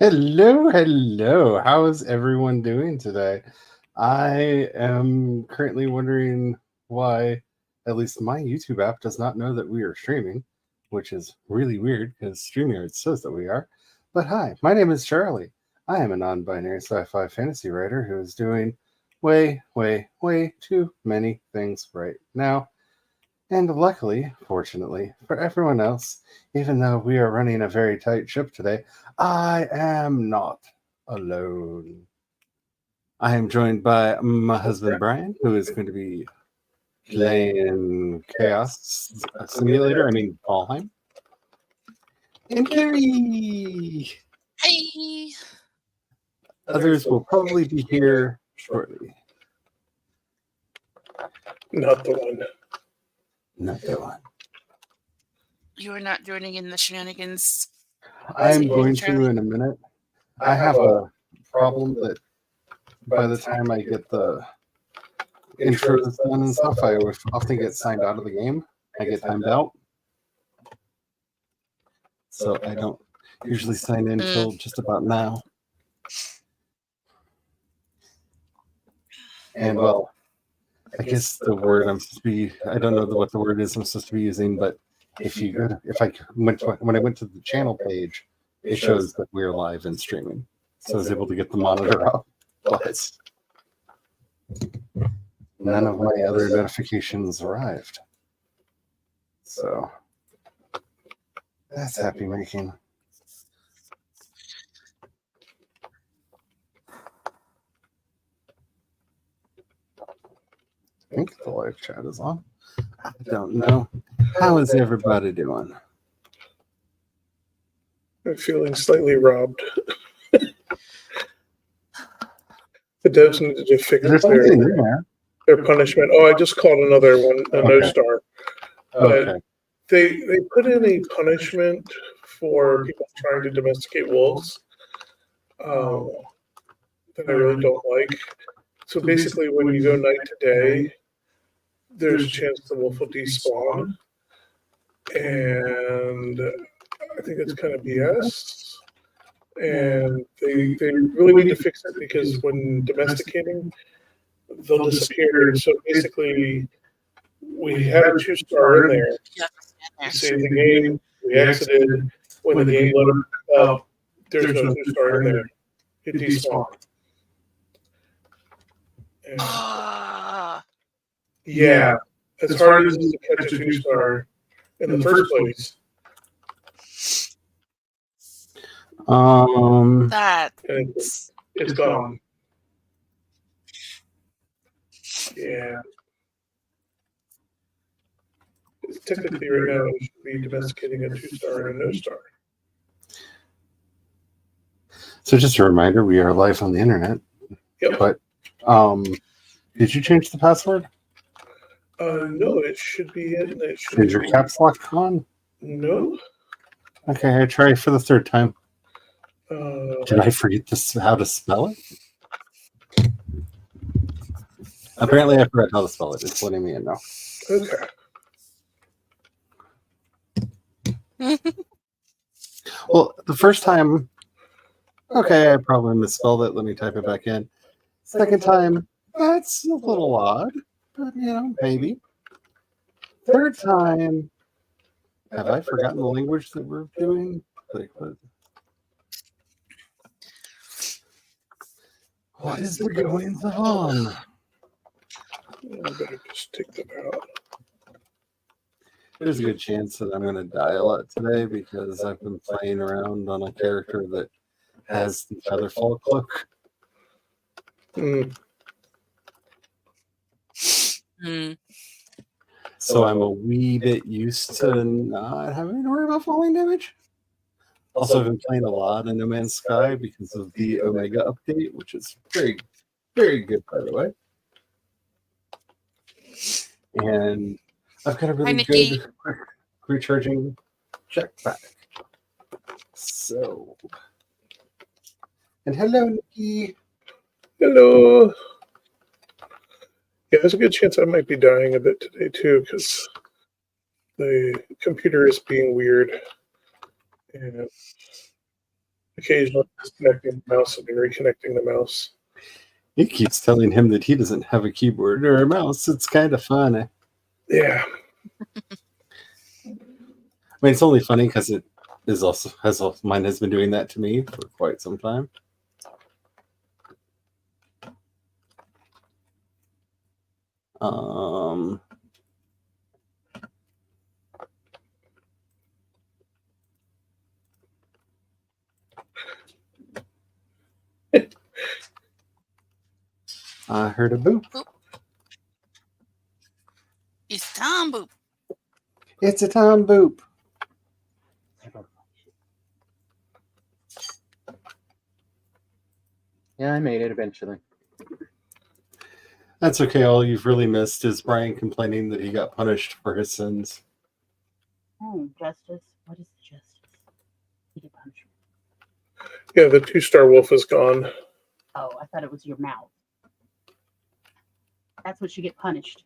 Hello, hello. How is everyone doing today? I am currently wondering why at least my YouTube app does not know that we are streaming, which is really weird because StreamYard says that we are. But hi, my name is Charlie. I am a non binary sci fi fantasy writer who is doing way too many things right now. And luckily, fortunately, for everyone else, even though we are running a very tight ship today, I am not alone. I am joined by my husband Brian, who is going to be playing Chaos Simulator, Valheim. And Carrie! Hey! Others will probably be here shortly. Not the one. Not the one. You are not joining in the shenanigans. I am going to in a minute. I have a problem that by the time I get the intros done and stuff, I often get signed out of the game. I get timed out. So I don't usually sign in until just about now. And well, I guess the word I'm supposed to be, I don't know what the word is I'm supposed to be using, but when I went to the channel page, it shows that we're live and streaming. So I was able to get the monitor up, but none of my other notifications arrived. So that's happy making. I think the live chat is on. I don't know. How is everybody doing? I'm feeling slightly robbed. The devs needed to fix their punishment. Oh, I just called another one a no star. Okay. They put in a punishment for people trying to domesticate wolves that I really don't like. So basically, when you go night to day, there's a chance the wolf will despawn, and I think it's kind of BS. And they really need to fix it because when domesticating, they'll disappear. So basically, we had a 2-star in there. We saved the game. We exited. When the game loaded up, there's no 2-star in there. It despawned. Yeah, as hard as it is to catch a 2-star in the first place. It's gone. Yeah. It's technically right now we should be domesticating a 2-star and a no-star. So just a reminder, we are live on the internet. Yep. But did you change the password? No, it should be in. Is your caps lock on? No. Okay, I try for the third time. Did I forget how to spell it? Apparently I forgot how to spell it. It's letting me in now. Okay. Well, the first time, okay, I probably misspelled it. Let me type it back in. Second time, that's a little odd, but maybe. Third time, have I forgotten the language that we're doing? What is the goings on? I better just take them out. There's a good chance that I'm going to die a lot today because I've been playing around on a character that has the Featherfall cloak. So I'm a wee bit used to not having to worry about falling damage. Also, I've been playing a lot in No Man's Sky because of the Omega update, which is very, very good, by the way. And I've got a really good quick recharging jetpack. So, and hello, Nikki. Hello. Yeah, there's a good chance I might be dying a bit today too, because the computer is being weird. And occasionally disconnecting the mouse and then reconnecting the mouse. He keeps telling him that he doesn't have a keyboard or a mouse. It's kind of funny. Yeah. I mean, it's only funny because it is also mine has been doing that to me for quite some time. I heard a boop. Boop. It's time, boop. It's a time boop. Yeah, I made it eventually. That's okay. All you've really missed is Brian complaining that he got punished for his sins. Oh, justice. What is the justice? You get punishment. Yeah, the 2-star wolf is gone. Oh, I thought it was your mouth. That's what you get punished.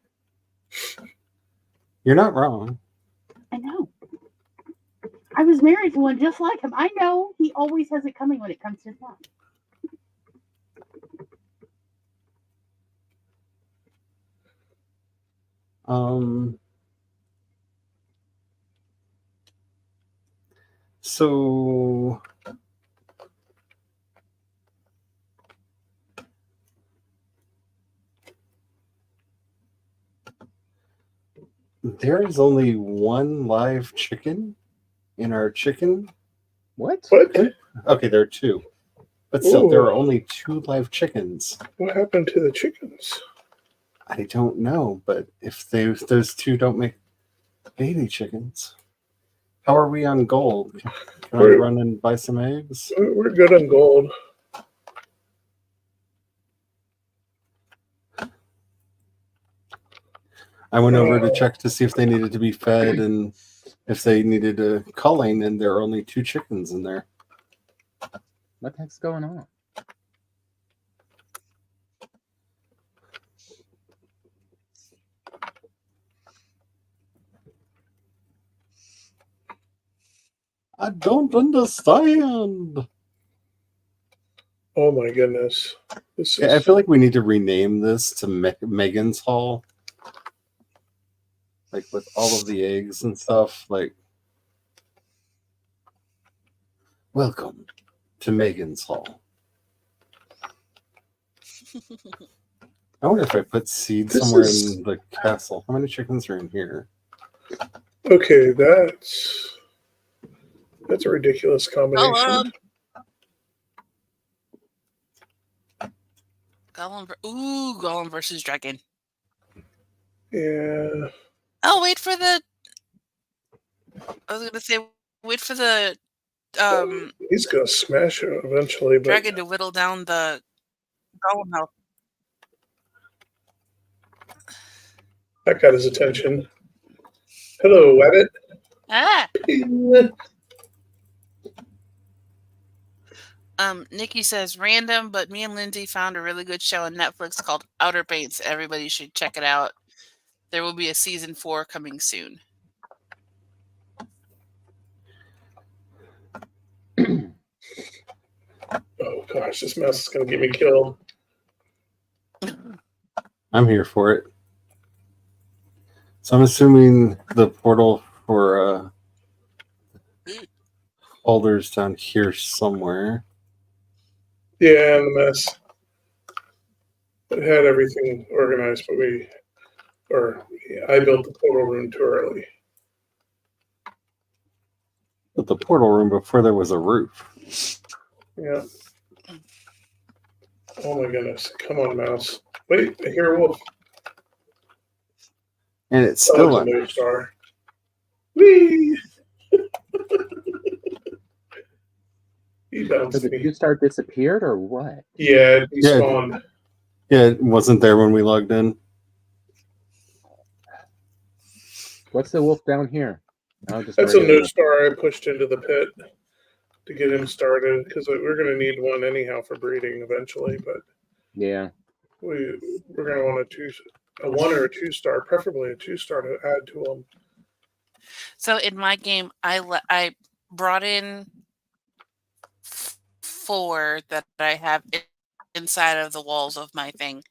You're not wrong. I know. I was married to one just like him. I know. He always has it coming when it comes to his mouth. So there is only one live chicken in our chicken. What? What? Okay, there are two. But still, Ooh. there are only 2 live chickens. What happened to the chickens? I don't know, but if those 2 don't make baby chickens, how are we on gold? Can I run and buy some eggs? We're good on gold. I went over to check to see if they needed to be fed and if they needed a culling, and there are only 2 chickens in there. What the heck's going on? I don't understand. Oh my goodness. This is... I feel like we need to rename this to Megan's Hall. Like with all of the eggs and stuff. Like, welcome to Megan's Hall. I wonder if I put seeds somewhere in the castle. How many chickens are in here? Okay, that's a ridiculous combination. Golem versus dragon. Yeah. Oh, wait for the. I was gonna say, wait for the He's gonna smash it eventually, but dragon to whittle down the golem health. that got his attention. Hello, Wabbit. Ah. Nikki says random, but me and Lindsay found a really good show on Netflix called Outer Banks. Everybody should check it out. There will be a season 4 coming soon. Oh gosh, this mouse is gonna get me killed. I'm here for it. So I'm assuming the portal for Alder's down here somewhere. Yeah, and the mess. It had everything organized, but I built the portal room too early. But the portal room before there was a roof. Yeah. Oh my goodness. Come on, mouse. Wait, I hear a wolf. And it's still a new star. Whee! He bounced So the me. 2-star disappeared or what? Yeah, he spawned. Yeah, it wasn't there when we logged in. What's the wolf down here? Oh, just That's a regular new wolf. star I pushed into the pit to get him started because we're going to need one anyhow for breeding eventually. But Yeah. we're going to want a 1 or a 2-star, preferably a 2-star to add to them. So in my game, I brought in 4 that I have inside of the walls of my thing.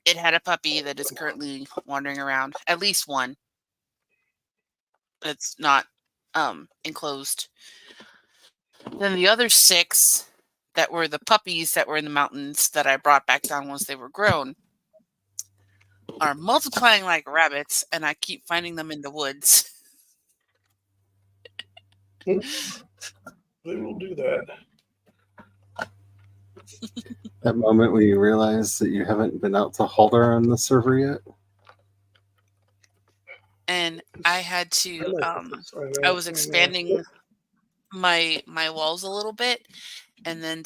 It had a puppy that is currently wandering around. At least one. It's not enclosed. Then the other 6 that were the puppies that were in the mountains that I brought back down once they were grown are multiplying like rabbits, and I keep finding them in the woods. They will do that. That moment when you realize that you haven't been out to Halder on the server yet. And I had to I was Yeah. expanding my walls a little bit, and then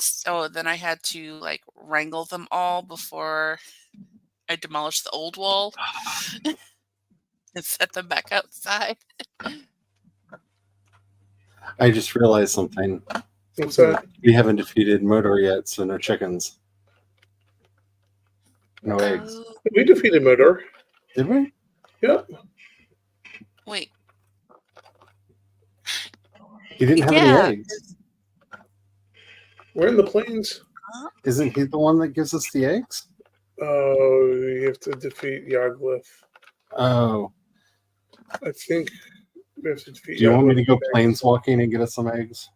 then I had to like wrangle them all before I demolished the old wall and set them back outside. I just realized something. What's that? We haven't defeated Modor yet, so no chickens. No eggs. Oh, We defeated Modor. Did we? Yeah. wait. He didn't have Yeah. any eggs. We're in the plains. Isn't he the one that gives us the eggs? Oh, you have to defeat Yagluth. Oh. I think we have to defeat Do you want me to go Yagluth. planeswalking and get us some eggs?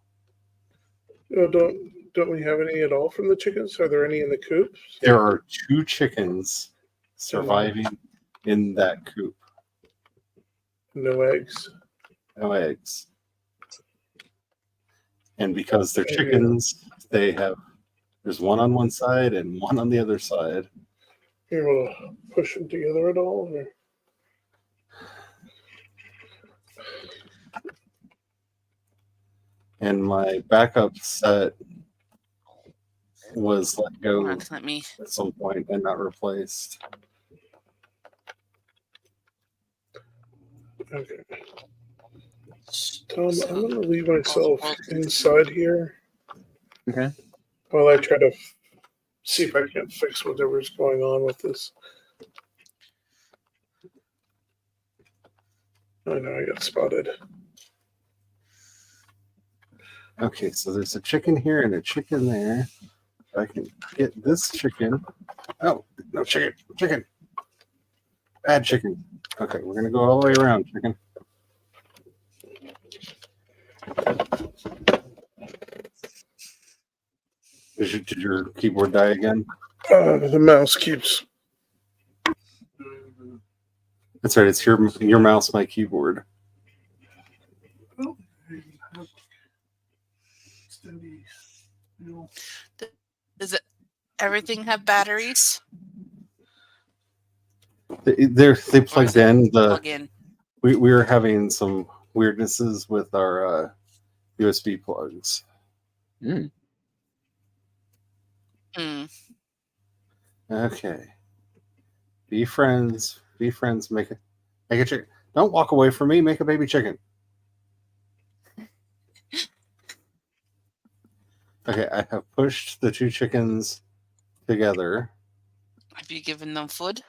No, don't we have any at all from the chickens? Are there any in the coops? There are 2 chickens surviving in that coop. No eggs. No eggs. And because they're chickens, there's one on one side and one on the other side. You want to push them together at all? Or? And my backup set was let go Let me. at some point and not replaced. Okay. Tom, I'm going to leave myself inside here Okay. while I try to see if I can fix whatever's going on with this. I know I got spotted. Okay, so there's a chicken here and a chicken there. If I can get this chicken. Oh, no chicken. Chicken. Bad chicken. Okay, we're going to go all the way around, chicken. Did your keyboard die again? The mouse keeps. That's right. It's your mouse, my keyboard. Does it everything have batteries? They plugged in. Plug in. We were having some weirdnesses with our USB plugs. Mm. Okay. Be friends. Be friends. Make a chicken. Don't walk away from me. Make a baby chicken. Okay, I have pushed the 2 chickens together. Have you given them food?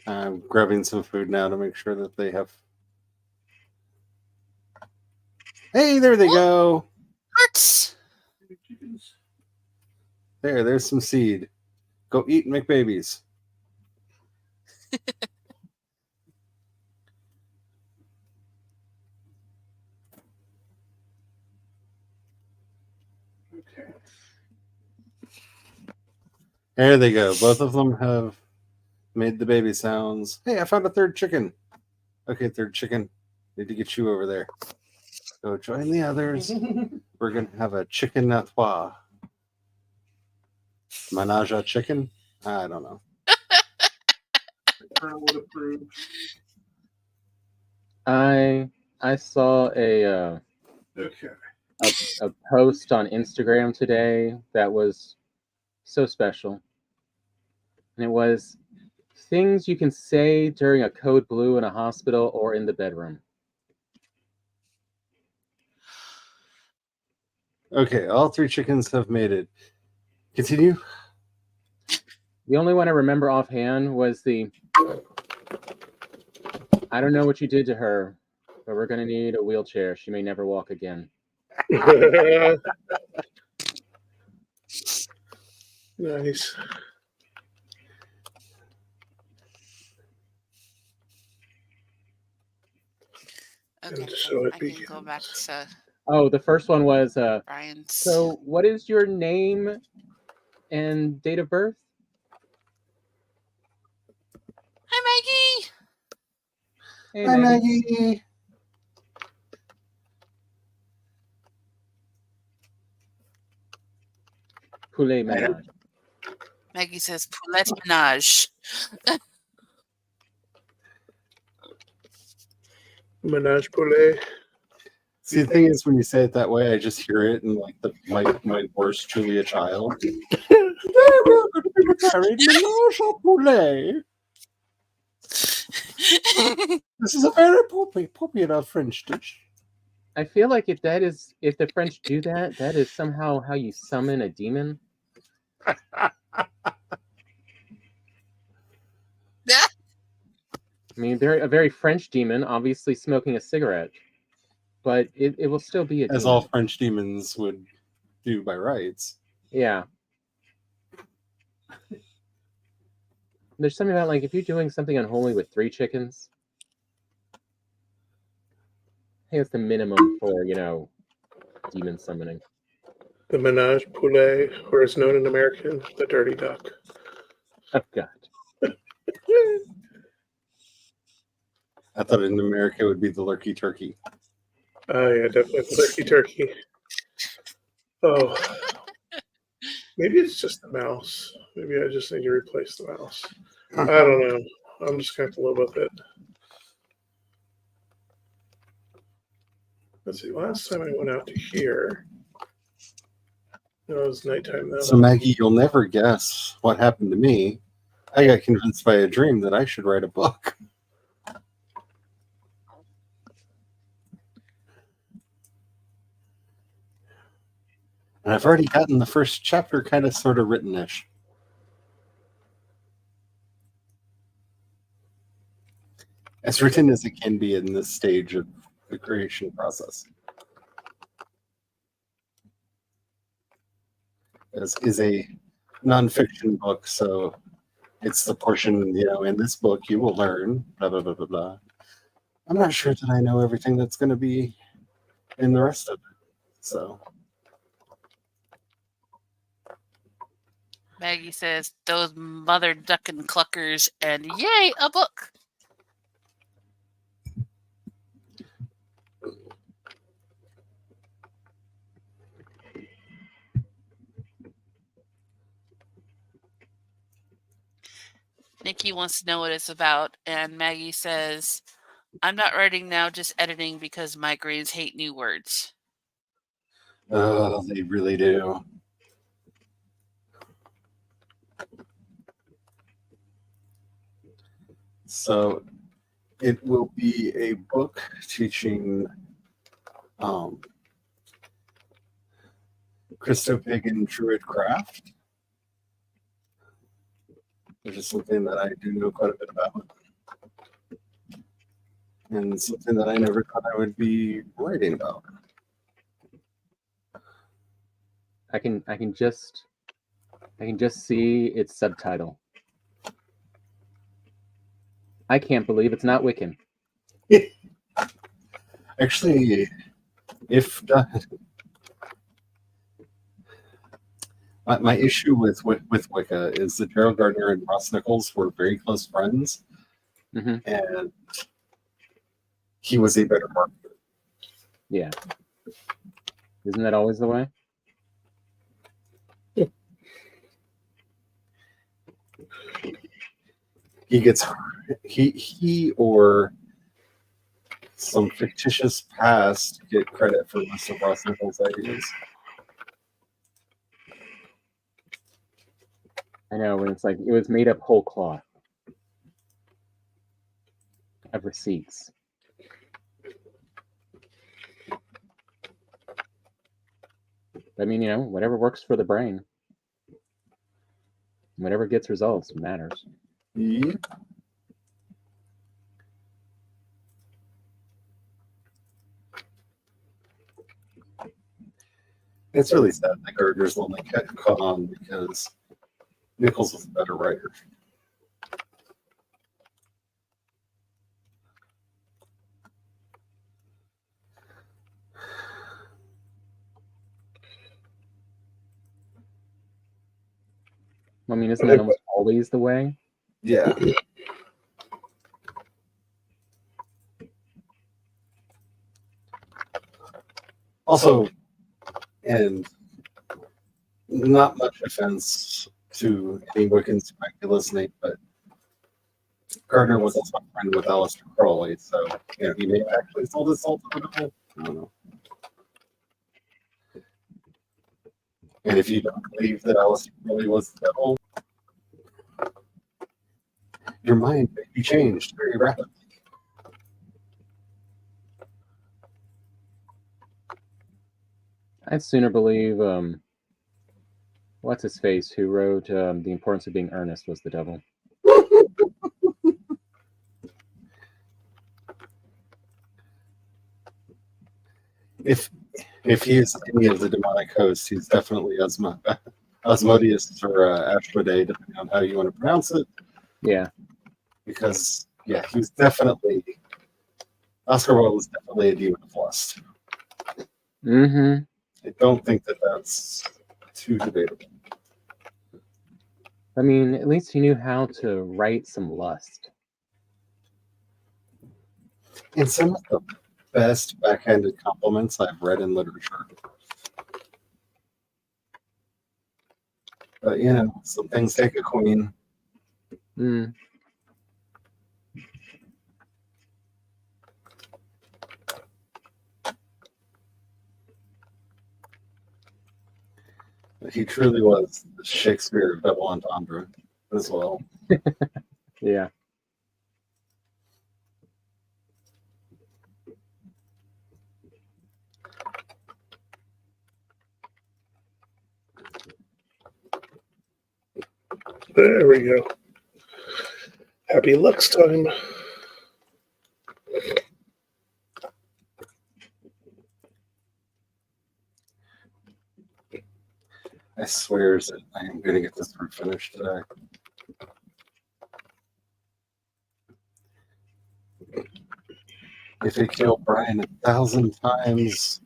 I'm grabbing some food now to make sure that they have. Hey, there they go. Hearts. There's some seed. Go eat and make babies. Okay. There they go. Both of them have made the baby sounds. Hey, I found a 3rd chicken. Okay, 3rd chicken. Need to get you over there. Go join the others. We're going to have a chicken à trois. Menage a chicken? I don't know. Colonel would approve. I saw a Okay. a post on Instagram today that was so special. And it was things you can say during a code blue in a hospital or in the bedroom. Okay, all 3 chickens have made it. Continue. The only one I remember offhand was the I don't know what you did to her, but we're going to need a wheelchair. She may never walk again. Nice. Okay, And so it I can go back begins. to Oh, the first one was Brian's. so what is your name and date of birth? Hi, Maggie. Hey, Hi, Maggie. Maggie. Poulet Menage. Maggie says Poulette Menage. Menage poulet. See, the thing is, when you say it that way, I just hear it in like my worst Julia Child. Menage a poulet. This is a very popular French dish. I feel like if the French do that, that is somehow how you summon a demon. I mean, a very French demon, obviously smoking a cigarette, but it will still be a As demon. all French demons would do by rights. Yeah. There's something about like if you're doing something unholy with 3 chickens, I think it's the minimum for, demon summoning. The Menage poulet, or as known in American, the dirty duck. Oh god. I thought in America it would be the lurky turkey. Oh, yeah, definitely the turkey. Oh, maybe it's just the mouse. Maybe I just need to replace the mouse. I don't know. I'm just going to have to live with it. Let's see. Last time I went out to here, it was nighttime then. So, Maggie, you'll never guess what happened to me. I got convinced by a dream that I should write a book. And I've already gotten the first chapter kind of sort of written-ish. As written as it can be in this stage of the creation process. This is a nonfiction book, so it's the portion, in this book you will learn, blah, blah, blah, blah, blah. I'm not sure that I know everything that's going to be in the rest of it, so... Maggie says those mother ducking cluckers, and yay, a book. Nikki wants to know what it's about, and Maggie says, I'm not writing now, just editing because migraines hate new words. Oh, they really do. So it will be a book teaching Christo-pagan druid craft, which is something that I do know quite a bit about. And something that I never thought I would be writing about. I can just see its subtitle. I can't believe it's not Wiccan. Actually, if my issue with Wicca is that Gerald Gardner and Ross Nichols were very close friends, and he was a better marketer. Yeah. Isn't that always the way? He or some fictitious past get credit for most of Ross Nichols' ideas. I know, when it's like it was made up whole cloth of receipts. I mean, whatever works for the brain, whatever gets results matters. Yep. It's really sad that Gardner's only caught on because Nichols was a better writer. I mean, isn't that almost always the way? Yeah. Also, and not much offense to any Wiccans who might be listening, but Gardner was also a friend with Aleister Crowley, so he may have actually sold his soul to the devil. I don't know. And if you don't believe that Aleister Crowley was the devil, your mind may be changed very rapidly. I'd sooner believe what's his face who wrote The Importance of Being Earnest was the devil. If he is any of the demonic hosts, he's definitely Asmodeus or Ashmodee, depending on how you want to pronounce it. Yeah. Because he's definitely Oscar Wilde was definitely a demon of lust. Mm-hmm. I don't think that that's too debatable. I mean, at least he knew how to write some lust. And some of the best backhanded compliments I've read in literature. But some things take a queen. Mm. But he truly was the Shakespeare of double entendre as well. Yeah. There we go. Happy Lux time. I swear that I am going to get this fruit finished today. If it killed Brian 1,000 times,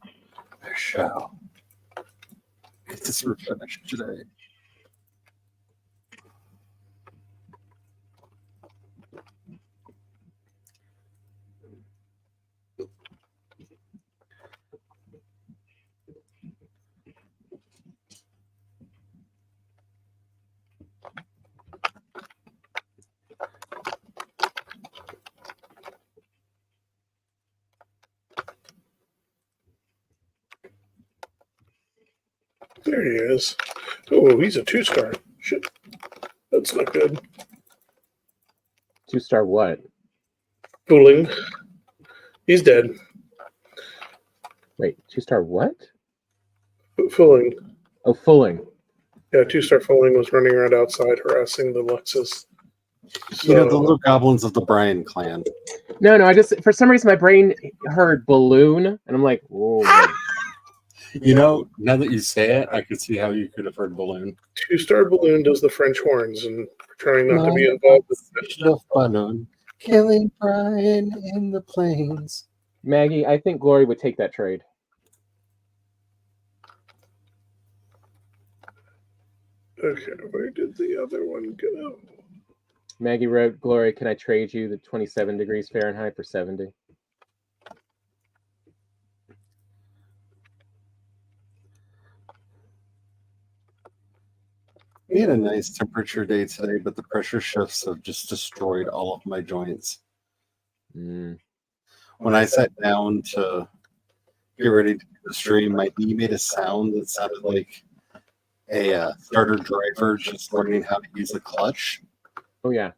I shall get this fruit finished today. There he is. Oh, he's a 2-star. Shit. That's not good. 2-star what? Fooling. He's dead. Wait, 2-star what? Fooling. Oh, Fulling. Yeah, 2-star Fooling was running around outside harassing the Luxus. So, The little goblins of the Brian clan. No, I just, for some reason, my brain heard balloon, and I'm like, whoa. Now that you say it, I could see how you could have heard balloon. 2-star Balloon does the French horns, and we're trying not to be involved with the balloon killing Brian in the plains. Maggie, I think Glory would take that trade. Okay, where did the other one go? Maggie wrote, Glory, can I trade you the 27 degrees Fahrenheit for 70? We had a nice temperature day today, but the pressure shifts have just destroyed all of my joints. Mm. When I sat down to get ready to do the stream, my knee made a sound that sounded like a starter driver just learning how to use a clutch. Oh yeah.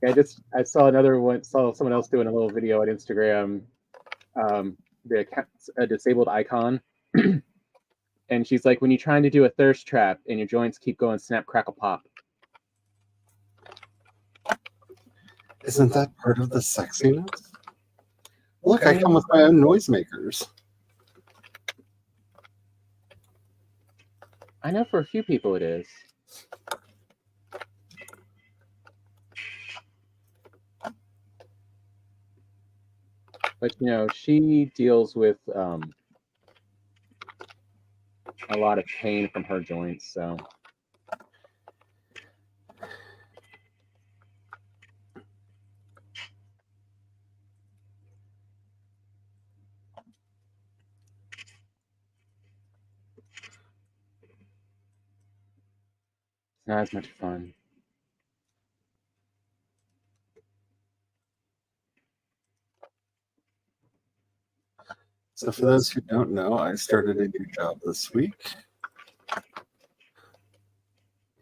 I saw someone else doing a little video on Instagram. A disabled icon. And she's like, when you're trying to do a thirst trap and your joints keep going snap, crackle, pop. Isn't that part of the sexiness? Look, I come with my own noisemakers. I know for a few people it is. But you know, she deals with a lot of pain from her joints, so it's not as much fun. So for those who don't know, I started a new job this week.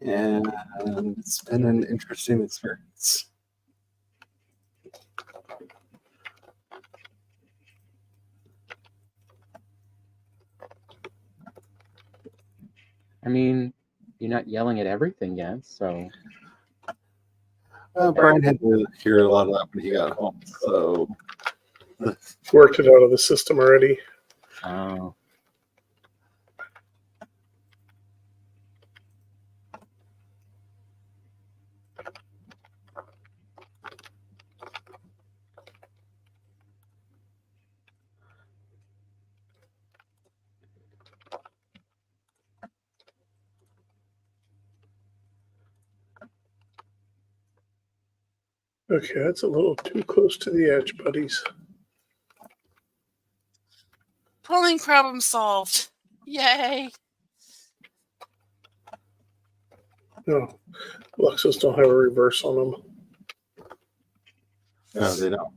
And it's been an interesting experience. I mean, you're not yelling at everything yet, so Brian had to hear a lot of that when he got home. So Worked it out of the system already. oh. Okay, that's a little too close to the edge, buddies. Pulling problem solved. Yay. No, Luxos don't have a reverse on them. no, they don't.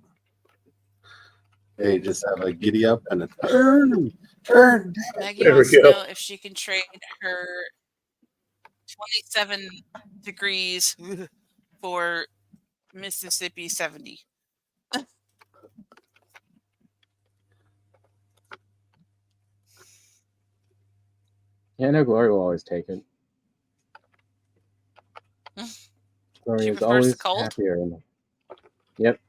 They just have a giddy up and a turn. Maggie There we wants to go. know if she can trade her 27 degrees for Mississippi 70. Yeah, I know Gloria will always take it. Gloria is prefers the always cold? happier. Yep.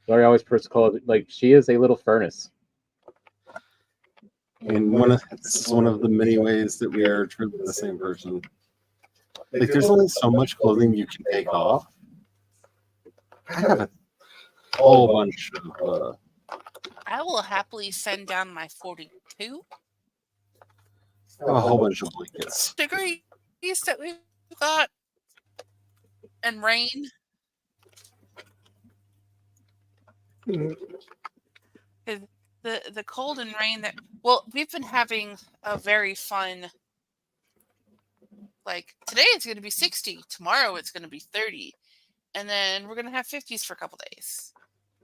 Gloria always prefers cold. Like, she is a little furnace. And this is one of the many ways that we are truly the same person. Like, there's only so much clothing you can take off. I have a whole bunch of. I will happily send down my 42 I have a whole bunch of blankets. degrees that we've got and rain. Mhm. The cold and rain that, well, we've been having a very fun, like today it's going to be 60, tomorrow it's going to be 30, and then we're going to have 50s for a couple days,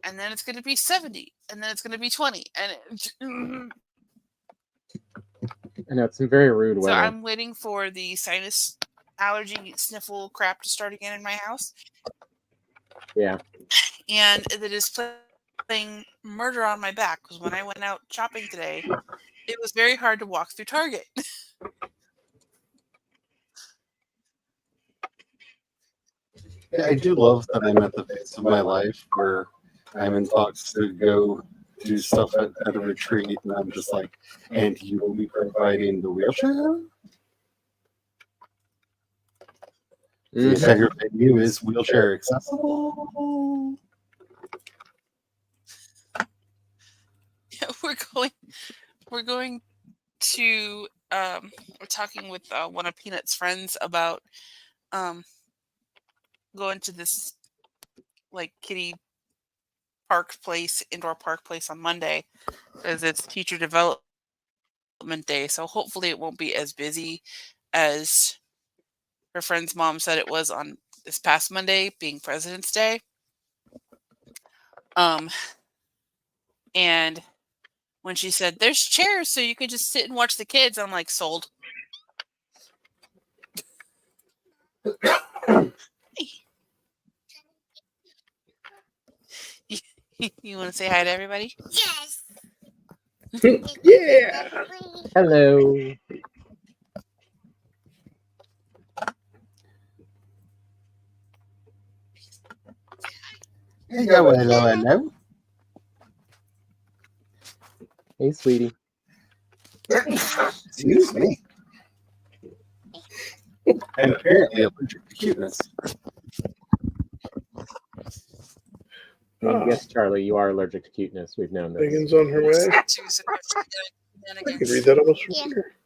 and then it's going to be 70, and then it's going to be 20, and I know, it's some very rude so weather. I'm waiting for the sinus allergy sniffle crap to start again in my house. Yeah. And it is playing murder on my back because when I went out shopping today, it was very hard to walk through Target. Yeah, I do love that I'm at the phase of my life where I'm in talks to go do stuff at a retreat, and I'm just like, and you will be providing the wheelchair? The entire venue is wheelchair accessible. We're going to we're talking with one of Peanut's friends about going to this like kiddie park place, indoor park place on Monday because it's teacher development day. So hopefully it won't be as busy as her friend's mom said it was on this past Monday, being President's Day. And when she said, "There's chairs so you can just sit and watch the kids," I'm like, sold. You want to say hi to everybody? Yes. Yeah. Hello. Hello. Hey, sweetie. Excuse me. And apparently allergic to cuteness. I mean, yes, Charlie, you are allergic to cuteness. We've known this. Megan's on her way. I can read that almost from here.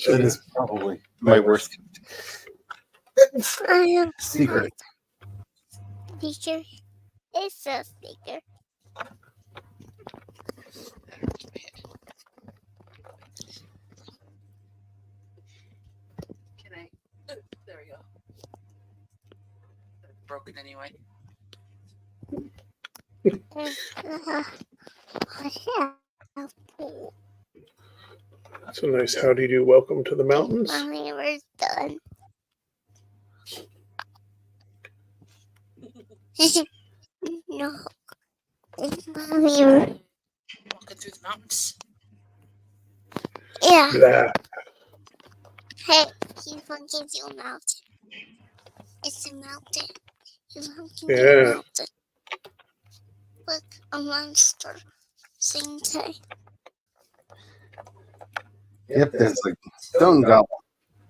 That is probably my worst secret. Speaker. It's a speaker. Can I? There we go. Broken anyway. It's a nice how do you do. Welcome to the mountains. Mommy, we're done. No. Mommy, we're... Walking through the mountains. Yeah. Blah. Hey, he fucking you mountain. It's a mountain. You fucking Yeah. mountain. Look, a monster. Same time. Yep, there's a stone goblin.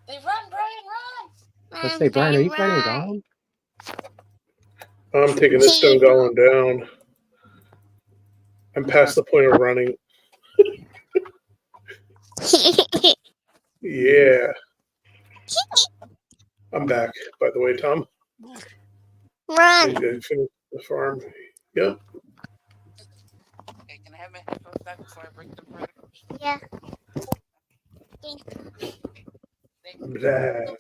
They run, Brian, run! Let's say, Brian, are you fighting a golem? I'm taking this stone golem down. I'm past the point of running. Yeah. I'm back, by the way, Tom. I Run. need to finish the farm. Yep. Okay, can I have my headphones back before I break them forever? Yeah. Blah.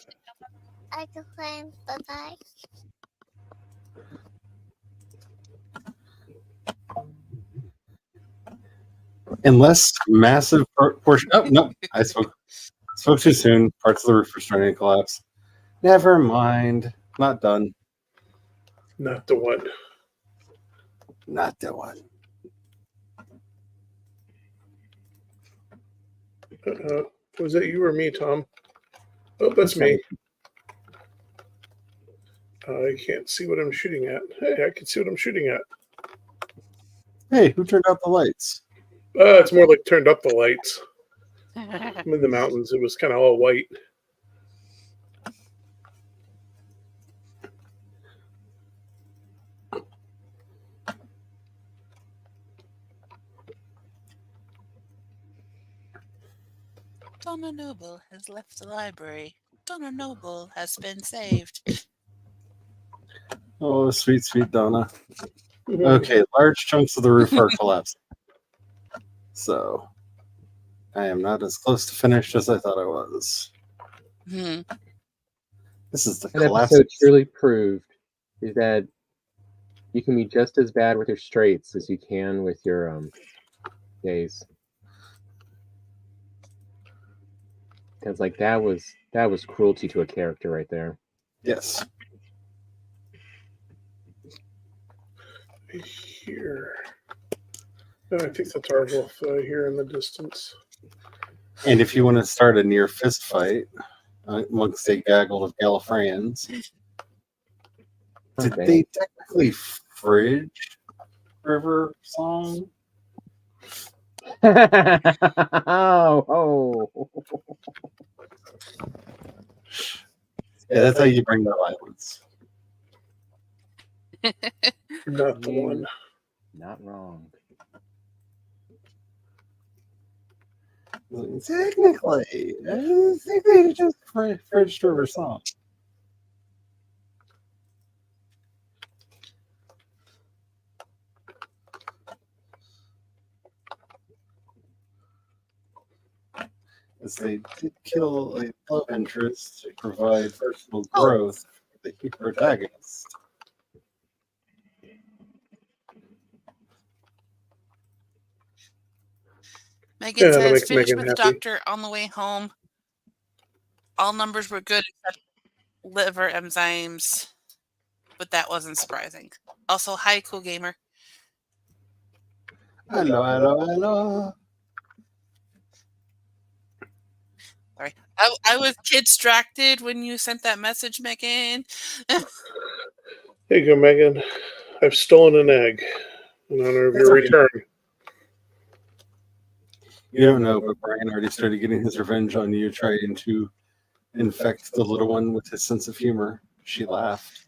I can play. Bye-bye. Unless massive portion. Oh no, I spoke too soon. Parts of the roof are starting to collapse. Never mind. Not done. Not the one. Not the one. Was that you or me, Tom? Oh, that's me. I can't see what I'm shooting at. Hey, I can see what I'm shooting at. Hey, who turned out the lights? It's more like turned up the lights. I'm in the mountains. It was kind of all white. Donna Noble has left the library. Donna Noble has been saved. Oh, sweet, sweet Donna. Okay, large chunks of the roof are collapsing. So, I am not as close to finished as I thought I was. Hmm. This is the That collapse. episode truly proved is that you can be just as bad with your straights as you can with your gays. Because like that was cruelty to a character right there. Yes. Here. Oh, I think that's our wolf here in the distance. And if you want to start a near fist fight amongst a gaggle of Gallifreyans, did they technically fridge River Song? oh. Yeah, that's how you bring the violence. Not the one. Not wrong. Technically, I think they just fridged River Song. As they did kill a love interest to provide personal growth for the protagonist. Megan Yeah, to says, make finished Megan with the happy. doctor on the way home. All numbers were good except liver enzymes, but that wasn't surprising. Also, hi, Cool Gamer. Hello, hello, hello. Sorry. I was kid-distracted when you sent that message, Megan. Here you go, Megan. I've stolen an egg in honor of your return. You don't know, but Brian already started getting his revenge on you, trying to infect the little one with his sense of humor. She laughed.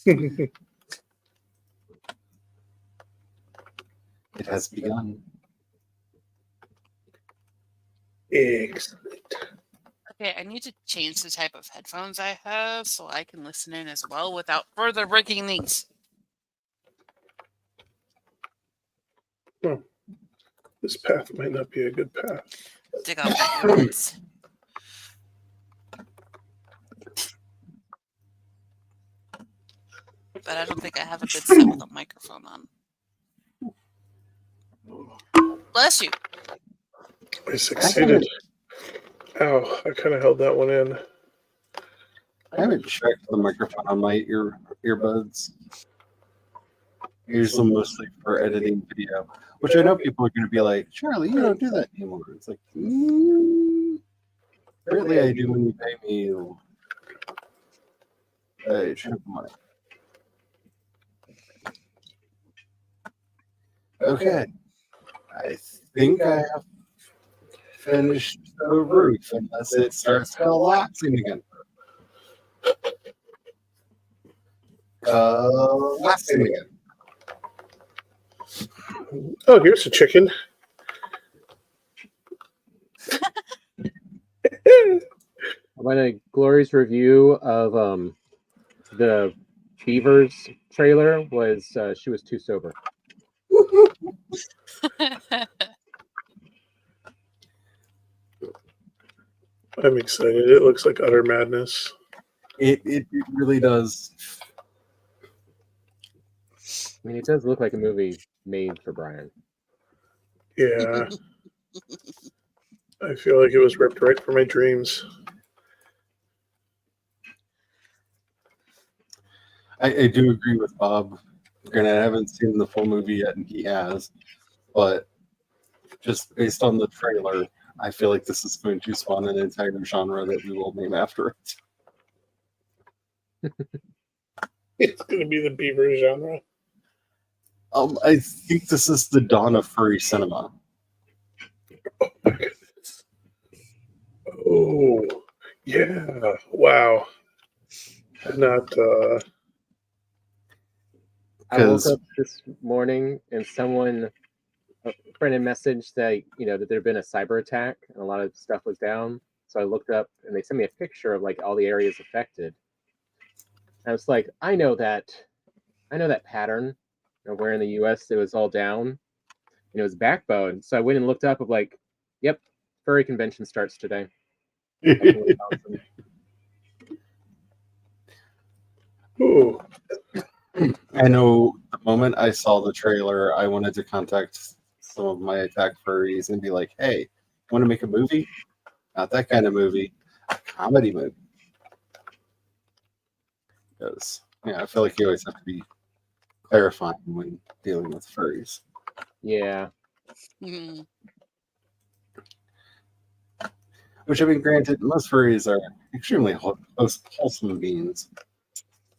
It has begun. Excellent. Okay, I need to change the type of headphones I have so I can listen in as well without further breaking these. This path might not be a good path. Dig out my earbuds. But I don't think I have a good set with a microphone on. Bless you. I succeeded. Ow, I kind of held that one in. I haven't checked the microphone on my earbuds. I use them mostly for editing video, which I know people are going to be like, Charlie, you don't do that anymore. It's like, apparently I do when you pay me a chunk of money. Okay. I think I have finished the roof unless it starts collapsing again. Collapsing again. Oh, here's a chicken. My glorious review of the Beavers trailer was she was too sober. I'm excited. It looks like utter madness. It really does. I mean, it does look like a movie made for Brian. Yeah. I feel like it was ripped right from my dreams. I do agree with Bob. Granted, I haven't seen the full movie yet, and he has. But just based on the trailer, I feel like this is going to spawn an entire genre that we will name after it. It's going to be the beaver genre. I think this is the dawn of furry cinema. Oh my goodness. Oh, yeah. Wow. Did not. I woke up this morning and a friend had messaged that that there had been a cyber attack and a lot of stuff was down. So I looked up and they sent me a picture of like all the areas affected. I was like, I know that pattern. Where in the U.S. it was all down, and it was Backbone. So I went and looked up of like, yep, furry convention starts today. Ooh. I know the moment I saw the trailer, I wanted to contact some of my attack furries and be like, hey, want to make a movie? Not that kind of movie, a comedy movie. Because I feel like you always have to be clarifying when dealing with furries. Yeah. Mhm. Which, I mean, granted, most furries are extremely wholesome beings.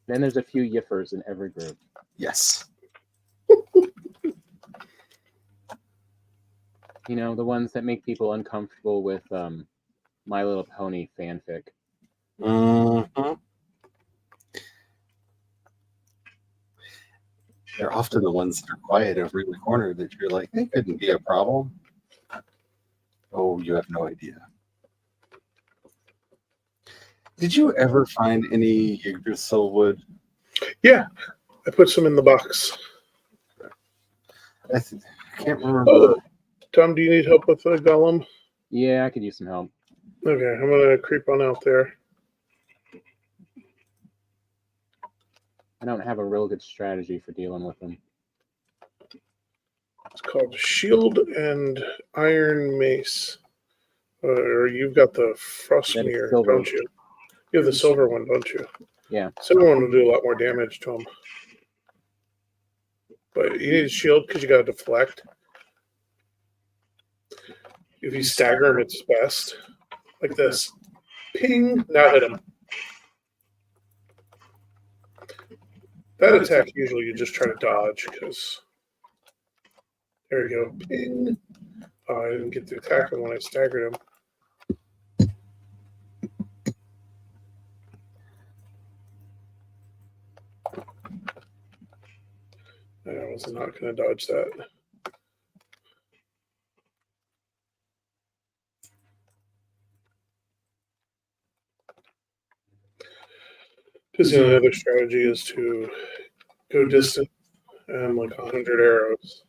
Then there's a few yiffers in every group. Yes. The ones that make people uncomfortable with My Little Pony fanfic. Mm-hmm. They're often the ones that are quiet over in the corner that you're like, they couldn't be a problem. Oh, you have no idea. Did you ever find any Yggdrasil wood? Yeah, I put some in the box. I can't remember. Oh, Tom, do you need help with the golem? Yeah, I could use some help. Okay, I'm going to creep on out there. I don't have a real good strategy for dealing with them. It's called Shield and Iron Mace. Or you've got the Frostmere, don't you? You have the silver one, don't you? Yeah. Silver one will do a lot more damage to him. But you need a shield because you got to deflect. If you stagger him, it's best. Like this. Ping! Now hit him. That attack, usually you just try to dodge because There we go. Ping. Oh, I didn't get to attack him when I staggered him. I was not going to dodge that. Because the only other strategy is to go distant and like 100 arrows.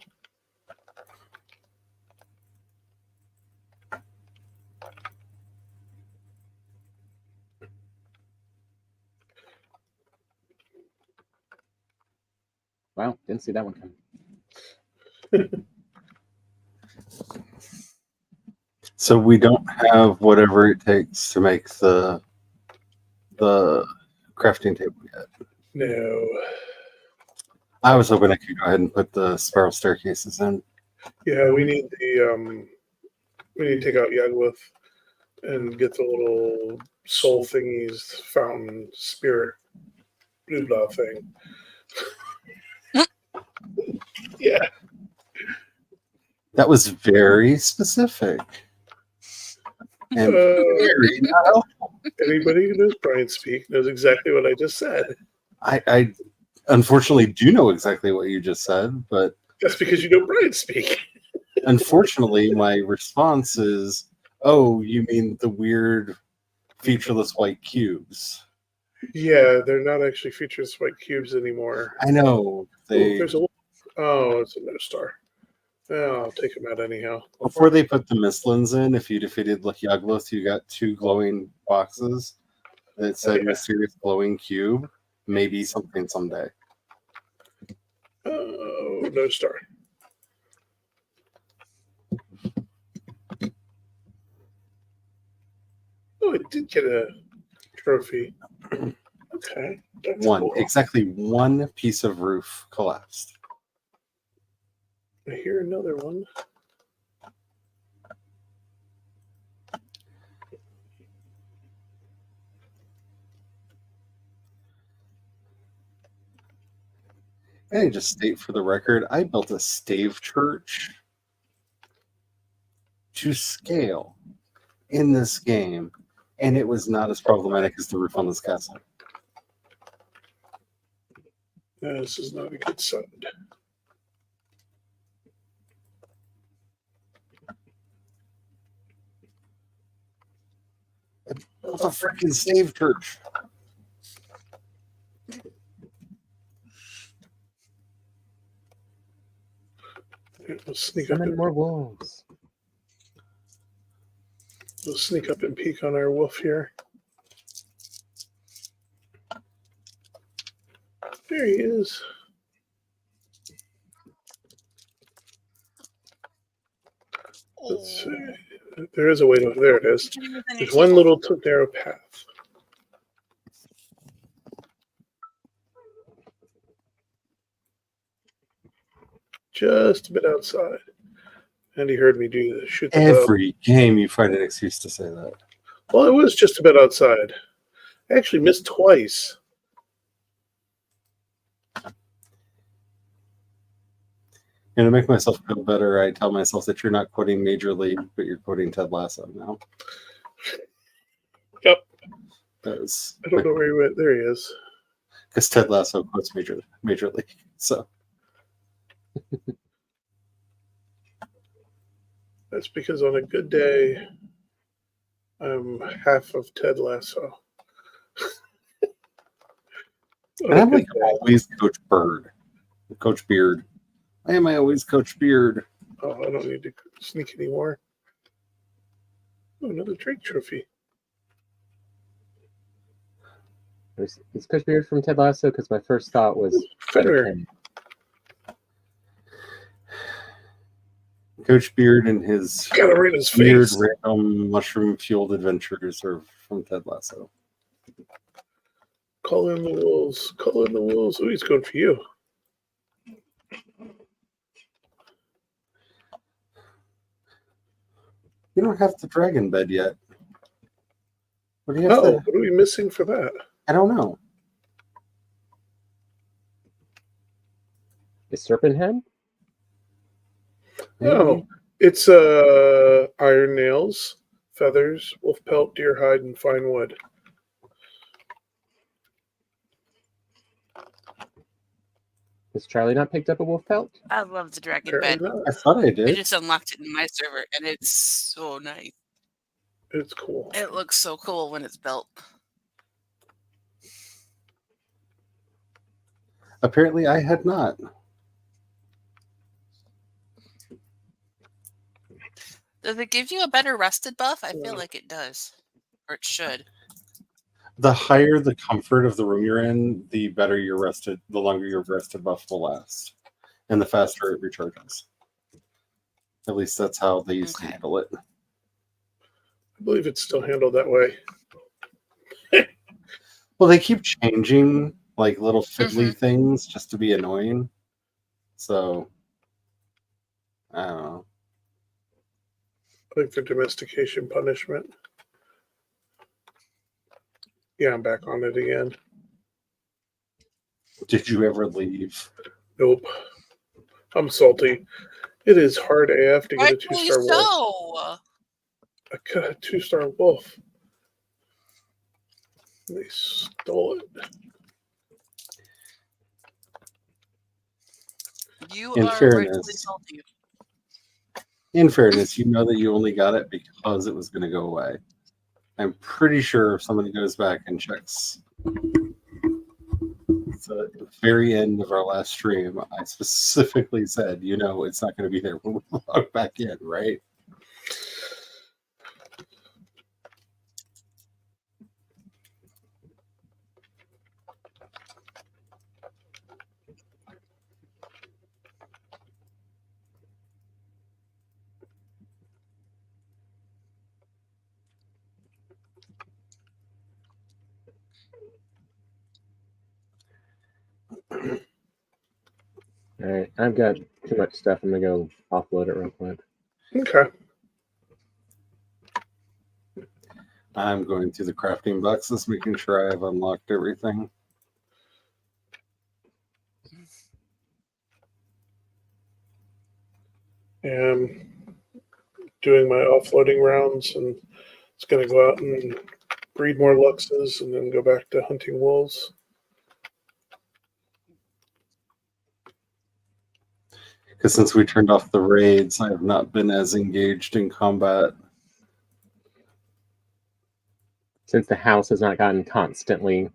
Wow, didn't see that one coming. So we don't have whatever it takes to make the crafting table yet. No. I was hoping I could go ahead and put the spiral staircases in. Yeah, we need the we need to take out Yagluth and get the little soul thingies, fountain, spirit, blah blah thing. Yeah. That was very specific. And very not helpful. Anybody who knows Brian Speak knows exactly what I just said. I unfortunately do know exactly what you just said, but That's because you know Brian Speak. unfortunately my response is, oh, you mean the weird featureless white cubes. Yeah, they're not actually featureless white cubes anymore. I know. They There's a it's a no star. Oh, I'll take them out anyhow. before they put the Mistlins in, if you defeated Yagluth, you got 2 glowing boxes that said Yeah. mysterious glowing cube. Maybe something someday. Oh, no star. Oh, I did get a trophy. Okay. That's cool. Exactly one piece of roof collapsed. I hear another one. And I just state for the record, I built a stave church to scale in this game, and it was not as problematic as the roof on this castle. This is not a good side. Built a freaking stave church. We'll sneak up Summon and more wolves. we'll sneak up and peek on our wolf here. There he is. Let's see. There is a way to. There it is. There's one little narrow path. Just a bit outside. And he heard me do the shoot the bow. Every game you find an excuse to say that. Well, it was just a bit outside. I actually missed twice. And to make myself feel better, I tell myself that you're not quoting Major League, but you're quoting Ted Lasso now. Yep. Because I don't know where he went. There he is. Ted Lasso quotes Major League. So That's because on a good day, I'm half of Ted Lasso. and I'm like always Coach Bird, Coach Beard. Why am I always Coach Beard? Oh, I don't need to sneak anymore. Oh, another Drake trophy. Is Coach Beard from Ted Lasso? Because my first thought was Fenner. Coach Beard and his Got it right in his weird face. random mushroom fueled adventures are from Ted Lasso. Call in the wolves. Call in the wolves. Oh, he's going for you. You don't have the dragon bed yet. What do you have Oh, to? what are we missing for that? I don't know. Is Serpent Head? Maybe. Oh, it's iron nails, feathers, wolf pelt, deer hide, and fine wood. Has Charlie not picked up a wolf pelt? I love the dragon Apparently bed. not. I thought I I did. just unlocked it in my server, and it's so nice. It's cool. It looks so cool when it's built. Apparently, I had not. Does it give you a better rested buff? I feel like it does. Or it should. The higher the comfort of the room you're in, the better you're rested, the longer your rested buff will last, and the faster it recharges. At least that's how they used to Okay. handle it. I believe it's still handled that way. Well, they keep changing like little fiddly things just to be annoying. So, I don't know. Like the domestication punishment. Yeah, I'm back on it again. Did you ever leave? Nope. I'm salty. It is hard AF to get a Rightfully 2-star wolf. so. I got a 2-star wolf. They stole it. You In are fairness. rightfully salty. In fairness, you know that you only got it because it was going to go away. I'm pretty sure if somebody goes back and checks the very end of our last stream, I specifically said, you know, it's not going to be there when we log back in, right? All right, I've got too much stuff. I'm gonna go offload it real quick. Okay. I'm going through the crafting boxes, making sure I've unlocked everything. And doing my offloading rounds, and it's going to go out and breed more luxes and then go back to hunting wolves. Because since we turned off the raids, I have not been as engaged in combat. Since the house has not gotten constantly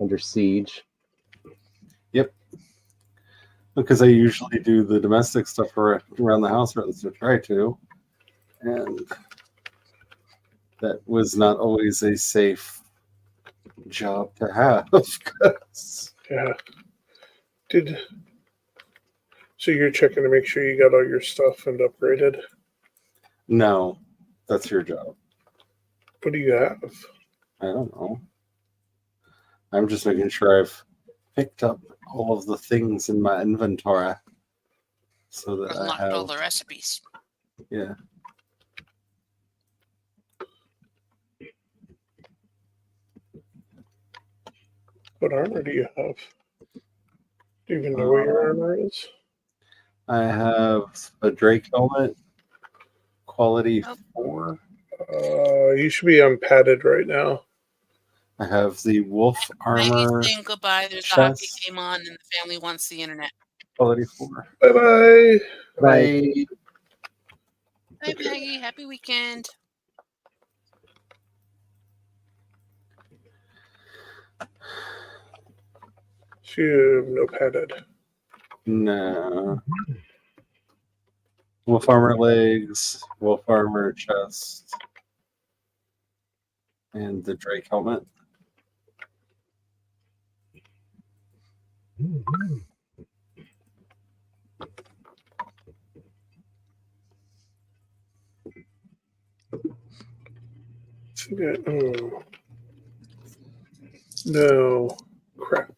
under siege. Yep. Because I usually do the domestic stuff around the house, or at least I try to. And that was not always a safe job to have. Yeah. So you're checking to make sure you got all your stuff and upgraded? No, that's your job. What do you have? I don't know. I'm just making sure I've picked up all of the things in my inventory so that I Unlocked have. all the recipes. Yeah. What armor do you have? Do you even know where your armor is? I have a Drake helmet, quality 4. You should be unpadded right now. I have the wolf Maggie's armor, saying goodbye. There's a hockey chest, game on, and the family wants the internet. quality 4. Bye-bye. Bye. Bye, Okay. Maggie. Happy weekend. So you have no padded. No. Wolf armor legs, wolf armor chest, and the Drake helmet. Oh. No. Crap.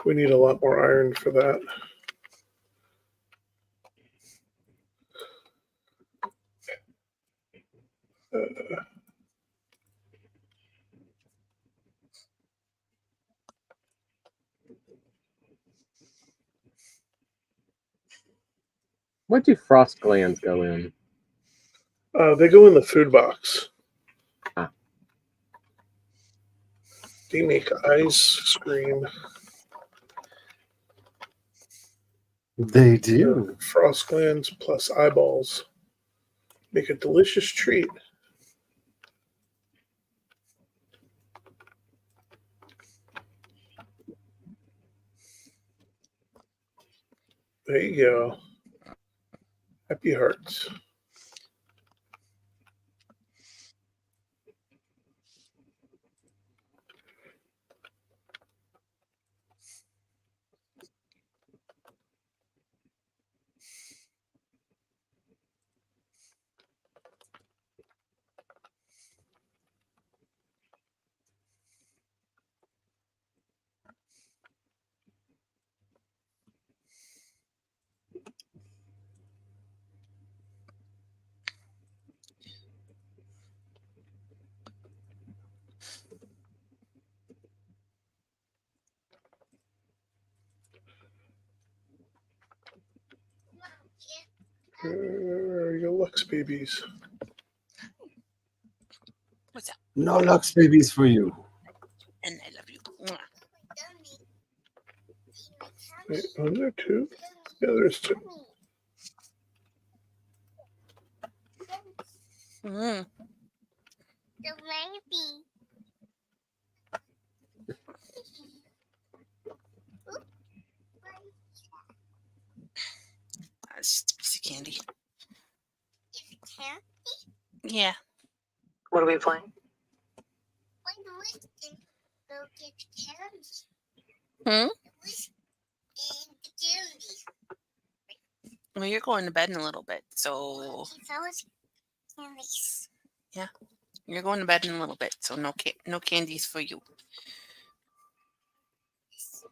We need a lot more iron for that. What do frost glands go in? They go in the food box. Ah. They make eyes scream. They do. Frost glands plus eyeballs make a delicious treat. There you go. Happy hearts. Your Lux babies. What's that? No Lux babies for you. And I love you. Mwah. Wait, are there two? Yeah, there's two. Mm. The baby. That's just a piece of candy. If can't, Yeah. What are we playing? when the whistle go get candy. Hmm? The whistle and the candy. Well, you're going to bed in a little bit, so If I was candies. you're going to bed in a little bit, so no candies for you.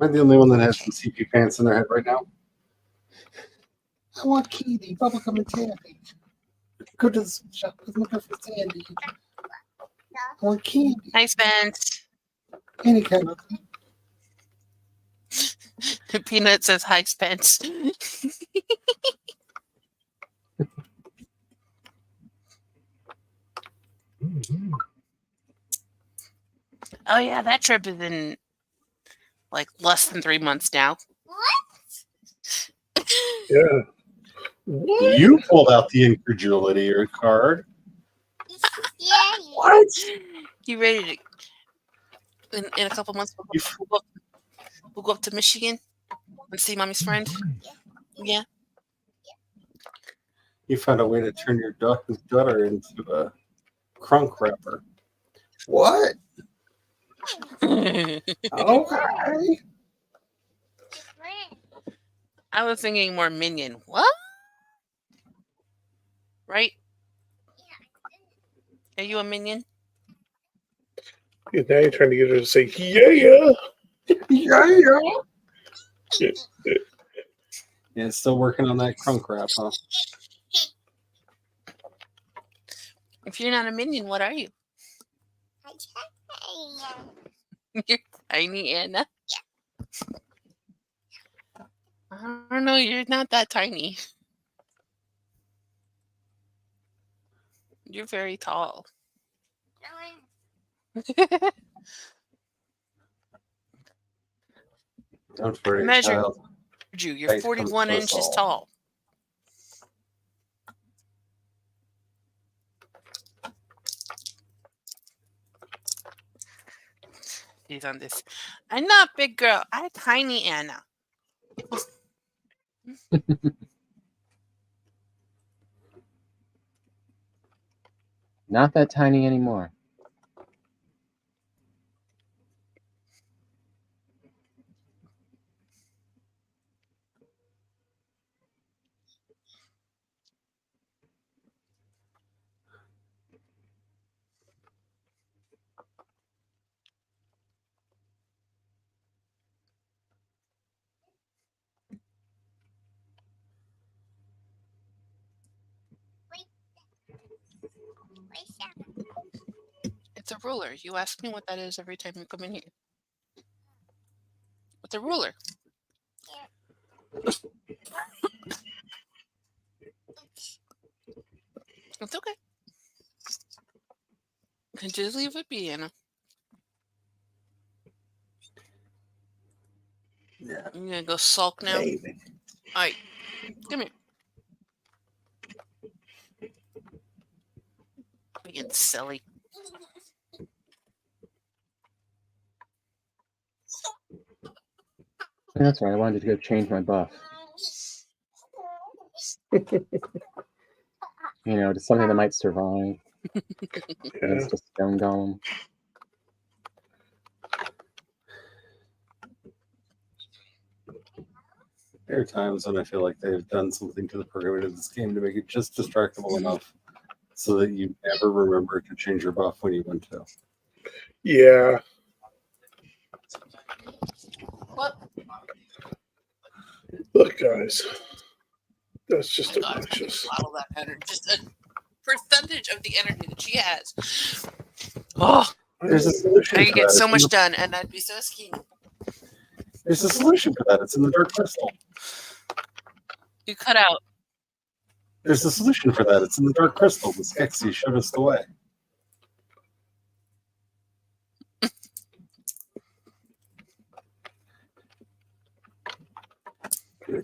Am I the only one that has some CP pants in their head right now? I want candy, bubblegum, and candy. Go to the sweet shop with my girlfriend Sandy. I want candy, Hi, Spence. any kind of. Peanut says hi, Spence. Oh yeah, that trip is in like less than 3 months now. What? Yeah. What? You pulled out the incredulity card. Yeah. What? You ready to? In a couple months, we'll go up to Michigan and see mommy's friend. Yeah. You found a way to turn your daughter into a crunk wrapper. What? Okay. I was thinking more Minion. What? Right? Are you a Minion? Yeah, now you're trying to get her to say, yeah. Yeah. Yeah, still working on that crunk wrap, huh? If you're not a Minion, what are you? You're tiny, Anna. I don't know. You're not that tiny. You're very tall. Don't worry, Measure child. you. You're Height comes 41 to us inches all. tall. He's on this. I'm not big girl. I'm tiny Anna. Not that tiny anymore. It's a ruler. You ask me what that is every time you come in here. What's a ruler? It's okay. Can just leave it be, Anna. Yeah. I'm gonna go sulk now. Baby. All right, come here. Being silly. That's right. I wanted to go change my buff. To something that might survive against a stone golem. There are times when I feel like they've done something to the programming of this game to make it just distractible enough so that you never remember to change your buff when you want to. Yeah. What? Look, guys. That's just Oh my God, obnoxious. bottle that energy. Just a percentage of the energy that she has. Oh, There's a solution I for could that. get so It's in much the- done, and I'd be so scheming. There's a solution for that. It's in the Dark Crystal. You cut out. There's a solution for that. It's in the Dark Crystal. The Skeksis showed us the way.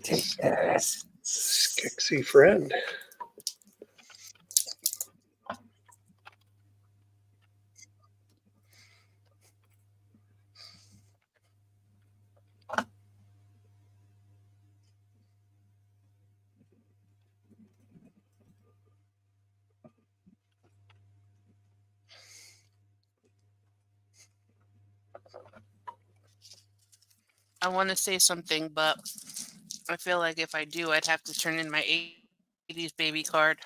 Take this. Skexy friend. I want to say something, but I feel like if I do, I'd have to turn in my 80s baby card.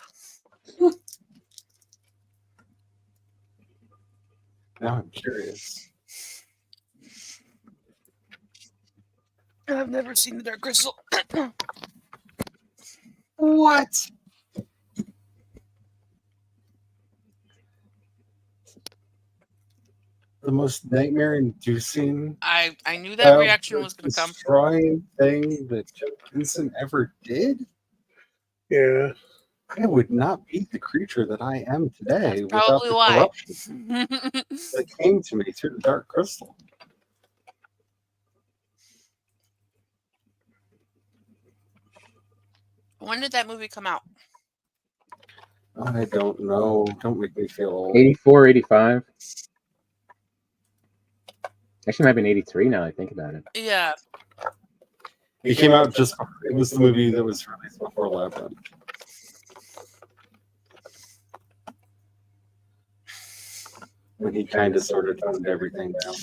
Now I'm curious. I've never seen the Dark Crystal. What? The most nightmare-inducing, I knew that reaction was going to come. destroying thing that Joe Vincent ever did? Yeah. I would not be the creature that I am today without Probably the why. corruption that came to me through the Dark Crystal. When did that movie come out? I don't know. Don't make me feel old. 84, 85. Actually, it might have been 83 now that I think about it. Yeah. It came out just. It was the movie that was released before Labyrinth. When he kind of sort of toned everything down.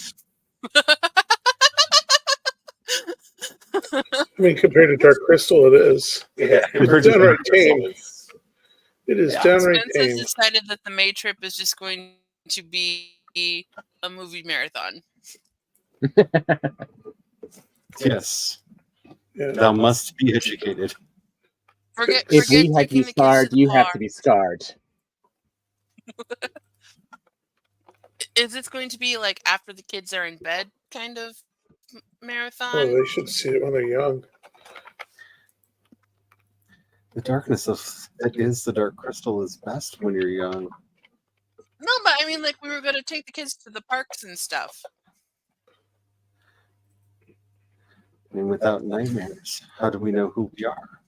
I mean, compared to Dark Crystal, it is. Yeah, It's downright tame. It is downright Spence has tame. decided that the May trip is just going to be a movie marathon. Yes. Yeah. Thou must be educated. Forget If we had to taking be the kids scarred, to the you have park. to be scarred. Is this going to be like after the kids are in bed kind of marathon? Oh, they should see it when they're young. The darkness of that is the Dark Crystal is best when you're young. No, but I mean, like, we were going to take the kids to the parks and stuff. I mean, without nightmares, how do we know who we are?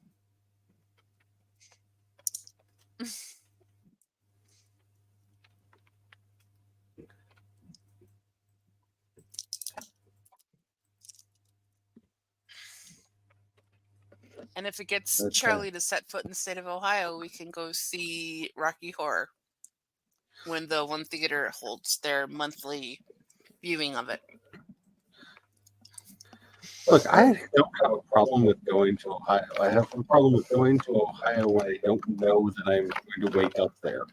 And if it gets Okay. Charlie to set foot in the state of Ohio, we can go see Rocky Horror when the one theater holds their monthly viewing of it. Look, I don't have a problem with going to Ohio. I have a problem with going to Ohio when I don't know that I'm going to wake up there,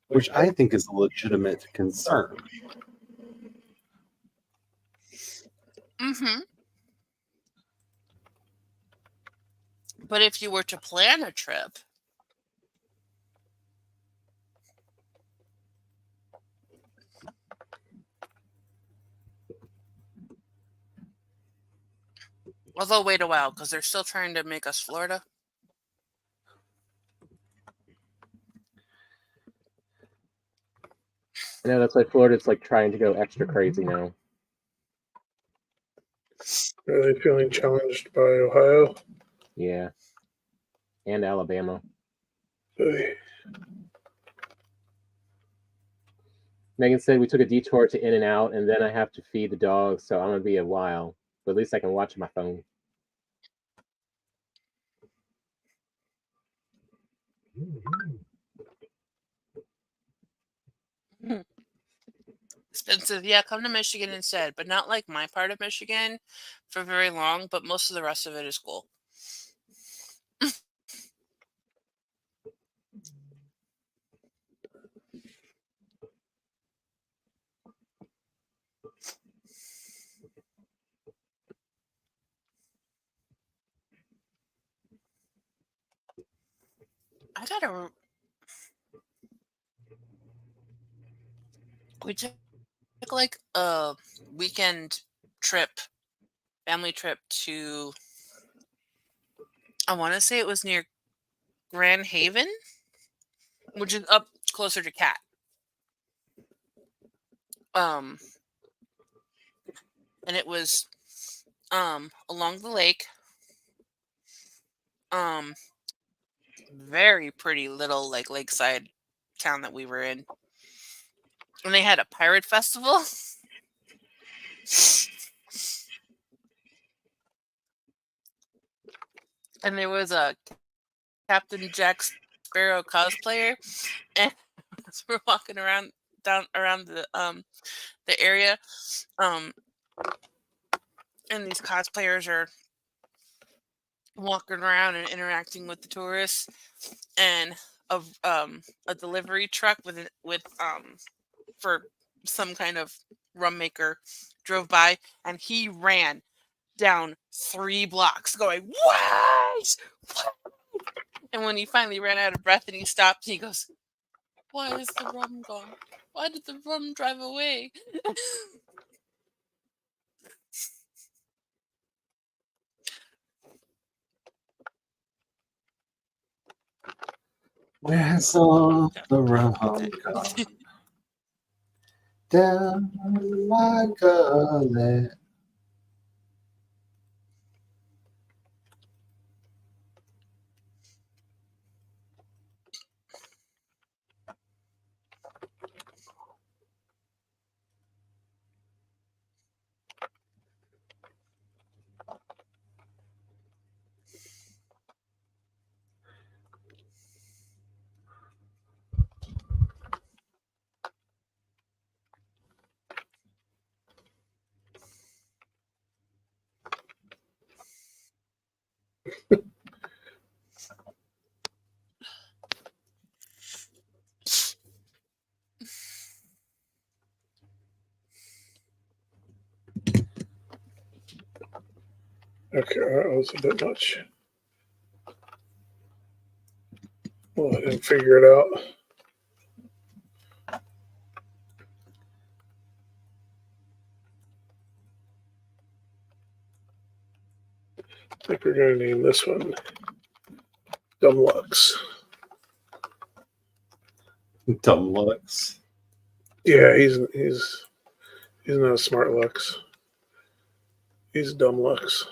which I think is a legitimate concern. Mm-hmm. But if you were to plan a trip, although wait a while, because they're still trying to make us Florida. know that's why Florida's like trying to go extra crazy now. Are they feeling challenged by Ohio? Yeah, and Alabama. Oy. Megan said we took a detour to In-N-Out, and then I have to feed the dogs, so I'm gonna be a while. But at least I can watch my phone. Expensive. Yeah, come to Michigan instead, but not like my part of Michigan for very long, but most of the rest of it is cool. I gotta. We took like a weekend trip, family trip to. I want to say it was near Grand Haven, which is up closer to Cat. And it was along the lake. Very pretty little like lakeside town that we were in. And they had a pirate festival. And there was a Captain Jack Sparrow cosplayer, and as we're walking around around the area, and these cosplayers are walking around and interacting with the tourists, and a delivery truck with for some kind of rum maker drove by, and he ran down 3 blocks going, "What?" And when he finally ran out of breath and he stopped, he goes, "Why is the rum gone? Why did the rum drive away?" Where's all Yeah. the rum gone? Down my gullet. Okay, that was a bit much. Well, I didn't figure it out. I think we're going to name this one Dumb Lux. Dumb Lux. Yeah, he's not a smart Lux. He's Dumb Lux.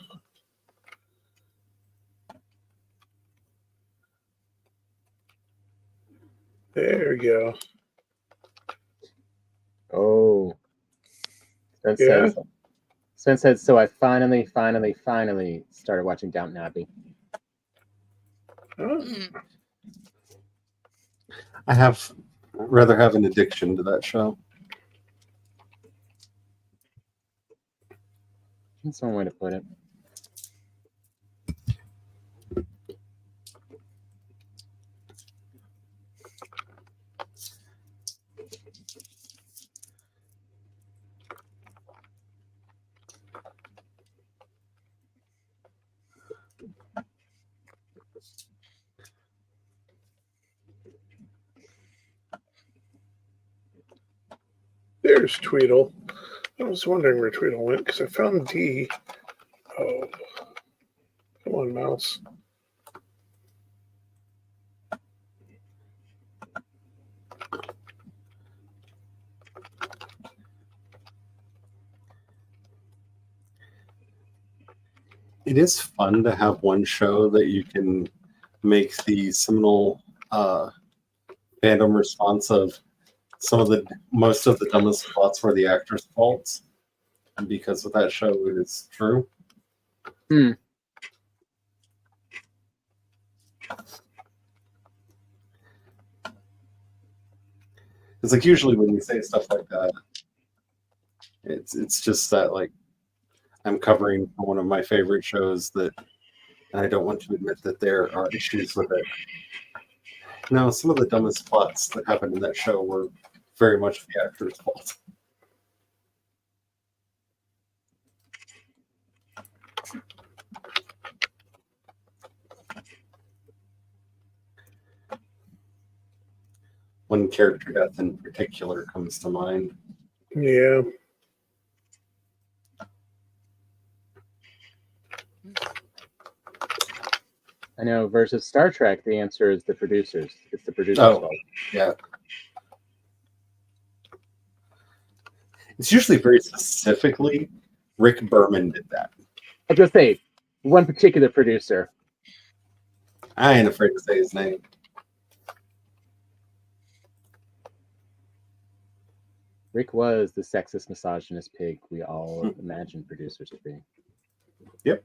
There we go. Oh, Spence Yeah? said, so I finally started watching Downton Abbey. Huh? I have rather have an addiction to that show. That's one way to put it. There's Tweedle. I was wondering where Tweedle went because I found D. Oh, come on, mouse. It is fun to have one show that you can make the seminal fandom response of most of the dumbest plots were the actors' faults, and because with that show it is true. Hmm. It's like usually when you say stuff like that, it's just that like I'm covering one of my favorite shows that, and I don't want to admit that there are issues with it. No, some of the dumbest plots that happened in that show were very much the actor's fault. One character death in particular comes to mind. Yeah. I know. Versus Star Trek, the answer is the producers. It's the producers' Oh. fault. Yeah. It's usually very specifically Rick Berman did that. I was gonna say one particular producer. I ain't afraid to say his name. Rick was the sexist, misogynist pig we all imagined producers to be. Yep.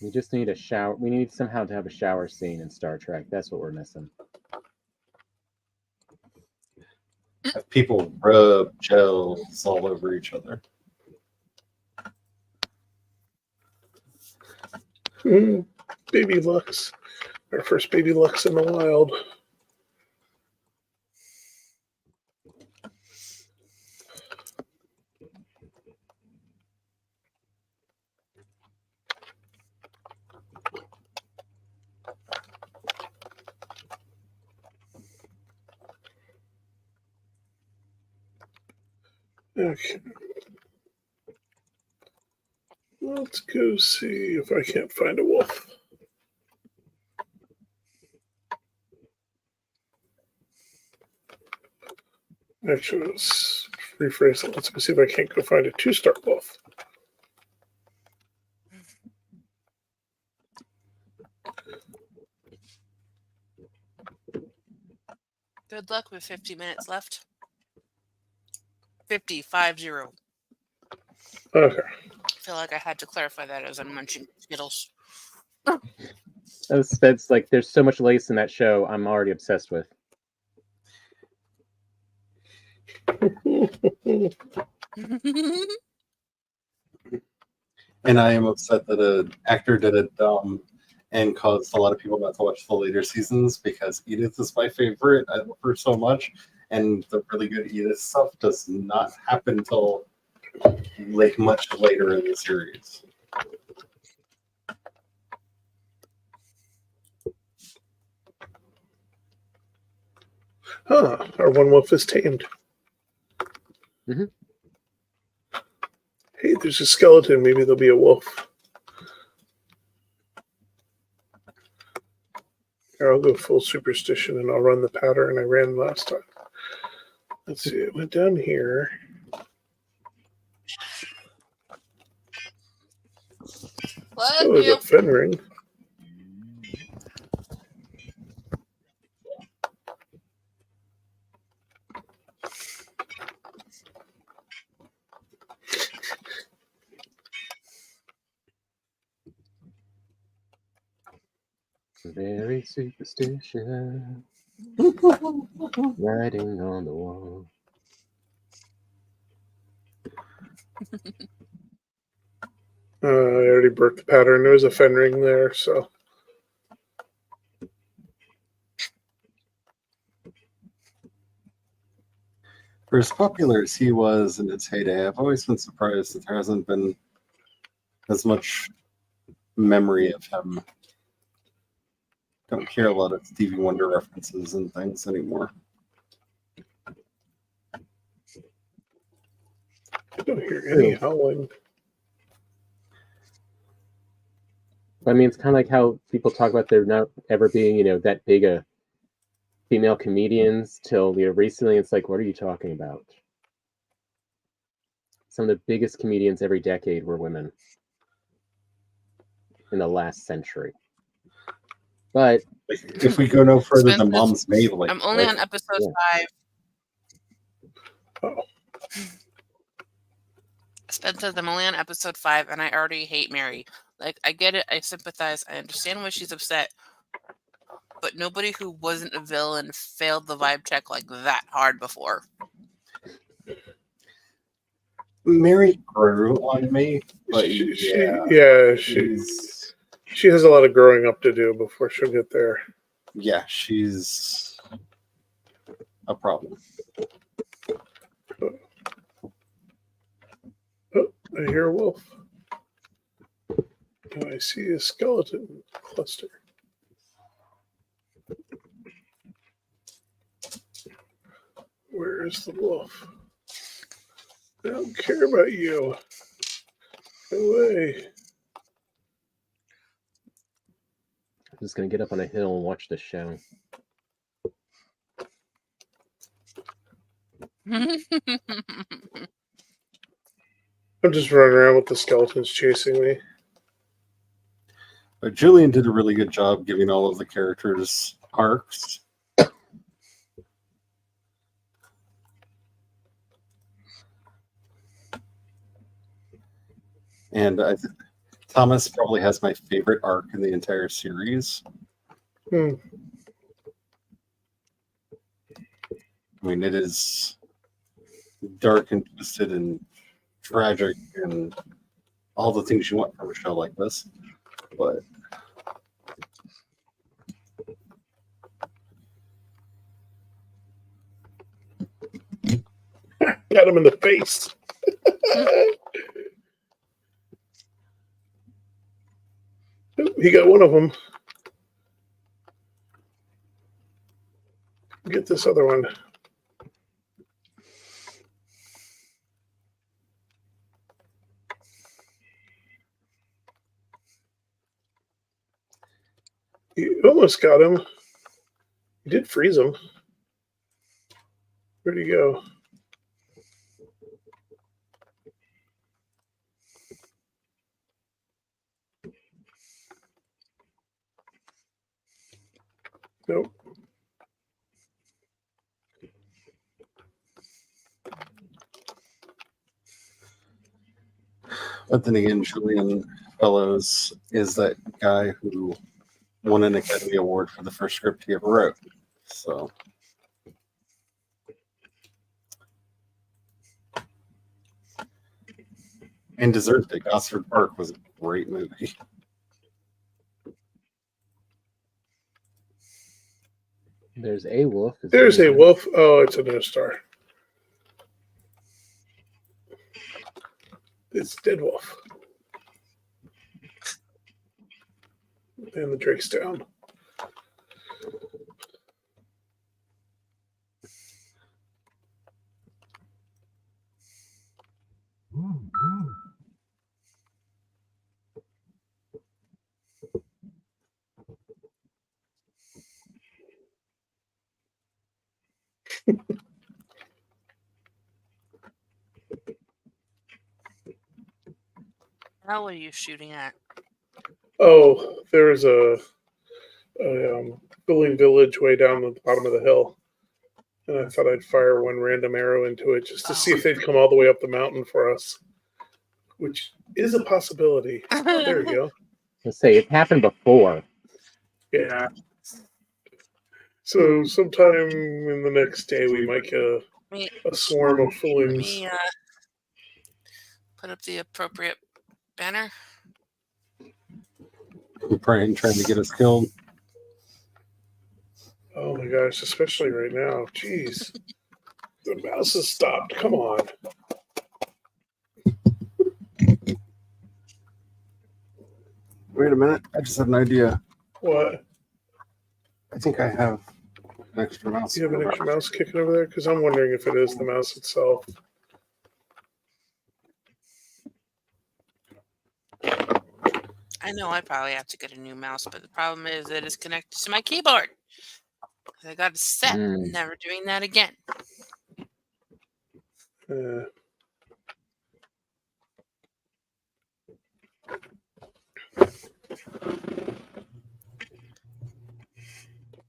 We just need a shower. We need somehow to have a shower scene in Star Trek. That's what we're missing. Have people rub gels all over each other. Baby Lux. Our first baby Lux in the wild. Okay. Let's go see if I can't find a wolf. Actually, let's rephrase it. Let's go see if I can't go find a 2-star wolf. Good luck with 50 minutes left. 50. Okay. I feel like I had to clarify that as I'm munching Skittles. That's like there's so much lace in that show. I'm already obsessed with. And I am upset that an actor did it dumb and caused a lot of people not to watch the later seasons because Edith is my favorite. I love her so much. And the really good Edith stuff does not happen until like much later in the series. Huh. Our one wolf is tamed. Mhm. Hey, there's a skeleton. Maybe there'll be a wolf. Here, I'll go full superstition and I'll run the pattern I ran last time. Let's see. It went down here. Oh, there's a fin ring. Very superstition. Writing on the wall. I already broke the pattern. There was a fin ring there, so. For as popular as he was in its heyday, I've always been surprised that there hasn't been as much memory of him. Don't hear a lot of Stevie Wonder references and things anymore. I don't hear any howling. I mean, it's kind of like how people talk about there not ever being, that big a female comedians till recently. It's like, what are you talking about? Some of the biggest comedians every decade were women in the last century. But if we go no further than Expensive. Mom's Maid, I'm only on episode 5. Oh, Expensive. I'm only on episode 5, and I already hate Mary. Like, I get it. I sympathize. I understand why she's upset. But nobody who wasn't a villain failed the vibe check like that hard before. Mary grew on me, but she has a lot of growing up to do before she'll get there. Yeah, she's a problem. Oh, I hear a wolf. And I see a skeleton cluster. Where is the wolf? I don't care about you. Go away. I'm just going to get up on a hill and watch the show. I'm just running around with the skeletons chasing me. But Julian did a really good job giving all of the characters arcs. And Thomas probably has my favorite arc in the entire series. I mean, it is dark and twisted and tragic and all the things you want from a show like this. But got him in the face. He got one of them. Get this other one. You almost got him. You did freeze him. Where'd he go? Nope. But then again, Julian Fellows is that guy who won an Academy Award for the first script he ever wrote. So. And deserved it. Gosford Park was a great movie. There's a wolf. There's a wolf. Oh, it's a no star. It's dead wolf. And the Drake's down. How are you shooting at? Oh, there's a building village way down at the bottom of the hill. And I thought I'd fire one random arrow into it just to see if they'd come all the way up the mountain for us, which is a possibility. There we go. Let's say it happened before. Yeah. So sometime in the next day, we might get a swarm of fools. Let me put up the appropriate banner. Trying to get us killed. Oh my gosh, especially right now. Jeez. The mouse has stopped. Come on. Wait a minute. I just had an idea. What? I think I have an extra mouse. You have an extra mouse kicking over there? Because I'm wondering if it is the mouse itself. know I probably have to get a new mouse, but the problem is that it's connected to my keyboard. I got it set. Never doing that again.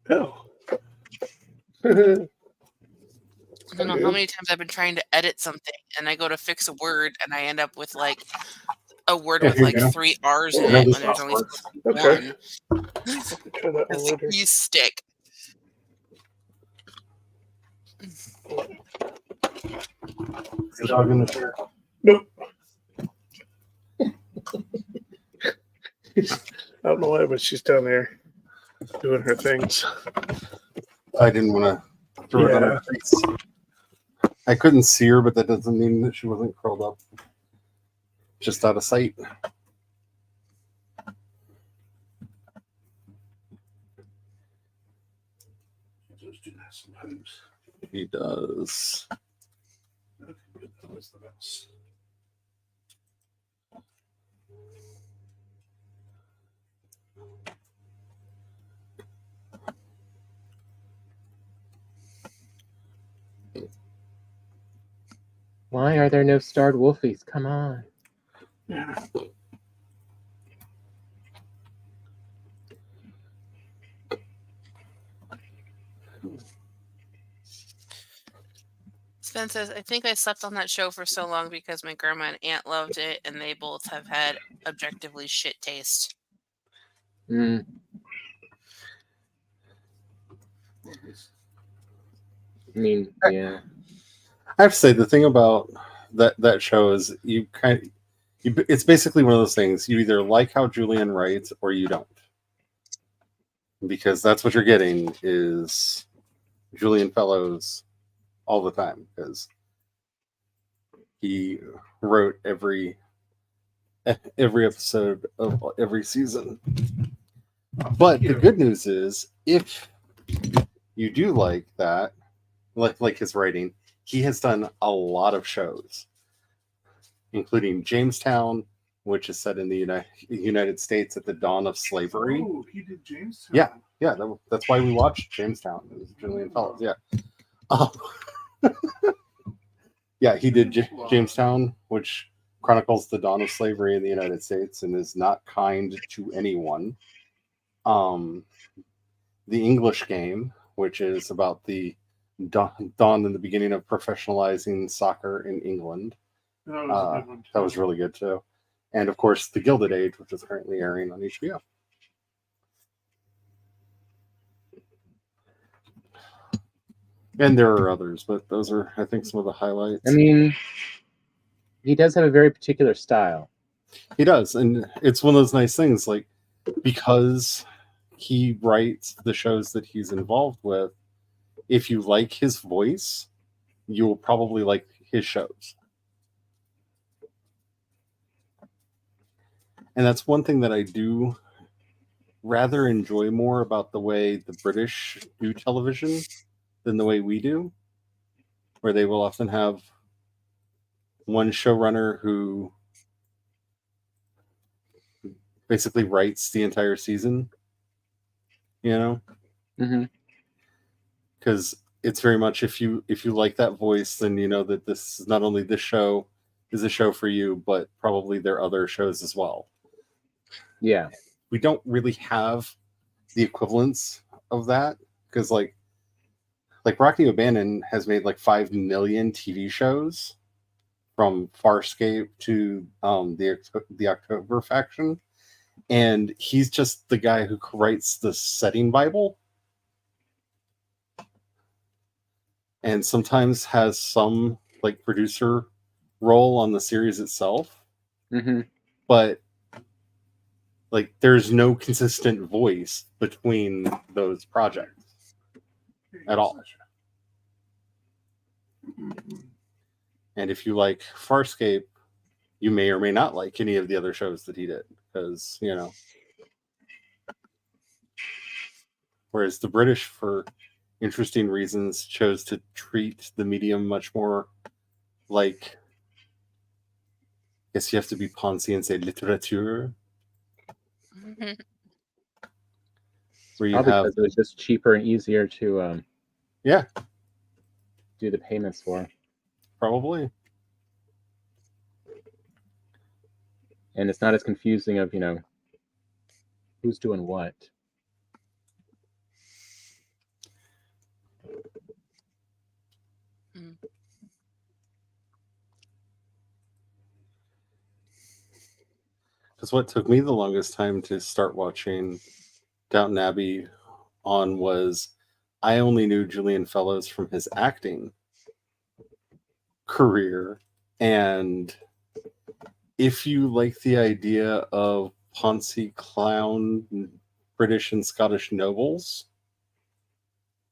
Oh. I don't know how many times I've been trying to edit something and I go to fix a word and I end up with like a word with like 3 R's in it when there's only Okay. one. Try that one Because the later. keys stick. Is the dog in the chair? Nope. I don't know why, but she's down there doing her things. I didn't want to throw it on her face. I couldn't see her, but that doesn't mean that she wasn't curled up. Just out of sight. He does do that sometimes. He does. That was the best. Why are there no starred wolfies? Come on. Yeah. Sven says, I think I slept on that show for so long because my grandma and aunt loved it and they both have had objectively shit taste. Mm. I mean, yeah. I have to say the thing about that show is it's basically one of those things. You either like how Julian writes or you don't, because that's what you're getting is Julian Fellows all the time because he wrote every episode of every season. But the good news is, if you do like that, like his writing, he has done a lot of shows, including Jamestown, which is set in the United States at the dawn of slavery. Oh, he did Jamestown. Yeah, that's why we watched Jamestown. It was Julian Fellows. Yeah. Yeah, he did Jamestown, which chronicles the dawn of slavery in the United States and is not kind to anyone. The English Game, which is about the dawn and the beginning of professionalizing soccer in England. That was a good one too. That was really good too. And of course, The Gilded Age, which is currently airing on HBO. And there are others, but those are, I think, some of the highlights. I mean, he does have a very particular style. He does, and it's one of those nice things, like, because he writes the shows that he's involved with, if you like his voice, you will probably like his shows. And that's one thing that I do rather enjoy more about the way the British do television than the way we do, where they will often have one showrunner who basically writes the entire season, because it's very much if you like that voice, then you know that this is not only this show is a show for you, but probably there are other shows as well. Yeah, we don't really have the equivalence of that because like Rocky O'Bannon has made like 5 million TV shows, from Farscape to the October Faction, and he's just the guy who writes the setting Bible, and sometimes has some like producer role on the series itself. Mm-hmm. But like there's no consistent voice between those projects at all. And if you like Farscape, you may or may not like any of the other shows that he did, because whereas the British, for interesting reasons, chose to treat the medium much more like, I guess you have to be Ponzi and say literature. Where you Probably have, because it was just cheaper and easier to yeah, do the payments for, probably. and it's not as confusing of who's doing what. Because what took me the longest time to start watching Downton Abbey on was I only knew Julian Fellows from his acting career. And if you like the idea of Ponzi clown British and Scottish nobles,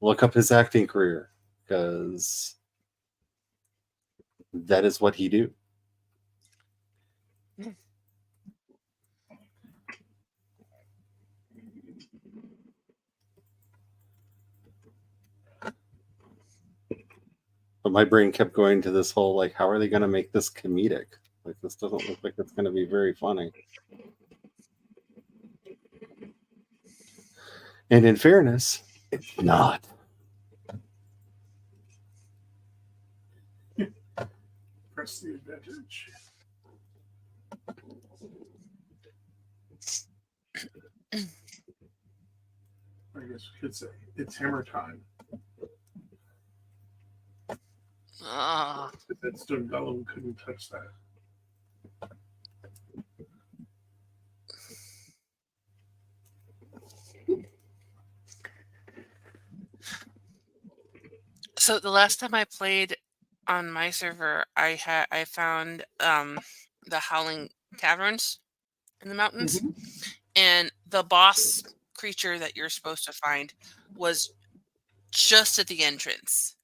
look up his acting career because that is what he do. But my brain kept going to this whole like, how are they going to make this comedic? Like, this doesn't look like it's going to be very funny. And in fairness, it's not. Press the advantage. I guess we could say it's hammer time. If that stone golem couldn't touch that. So the last time I played on my server, I found the Howling Caverns in the mountains, and the boss creature that you're supposed to find was just at the entrance.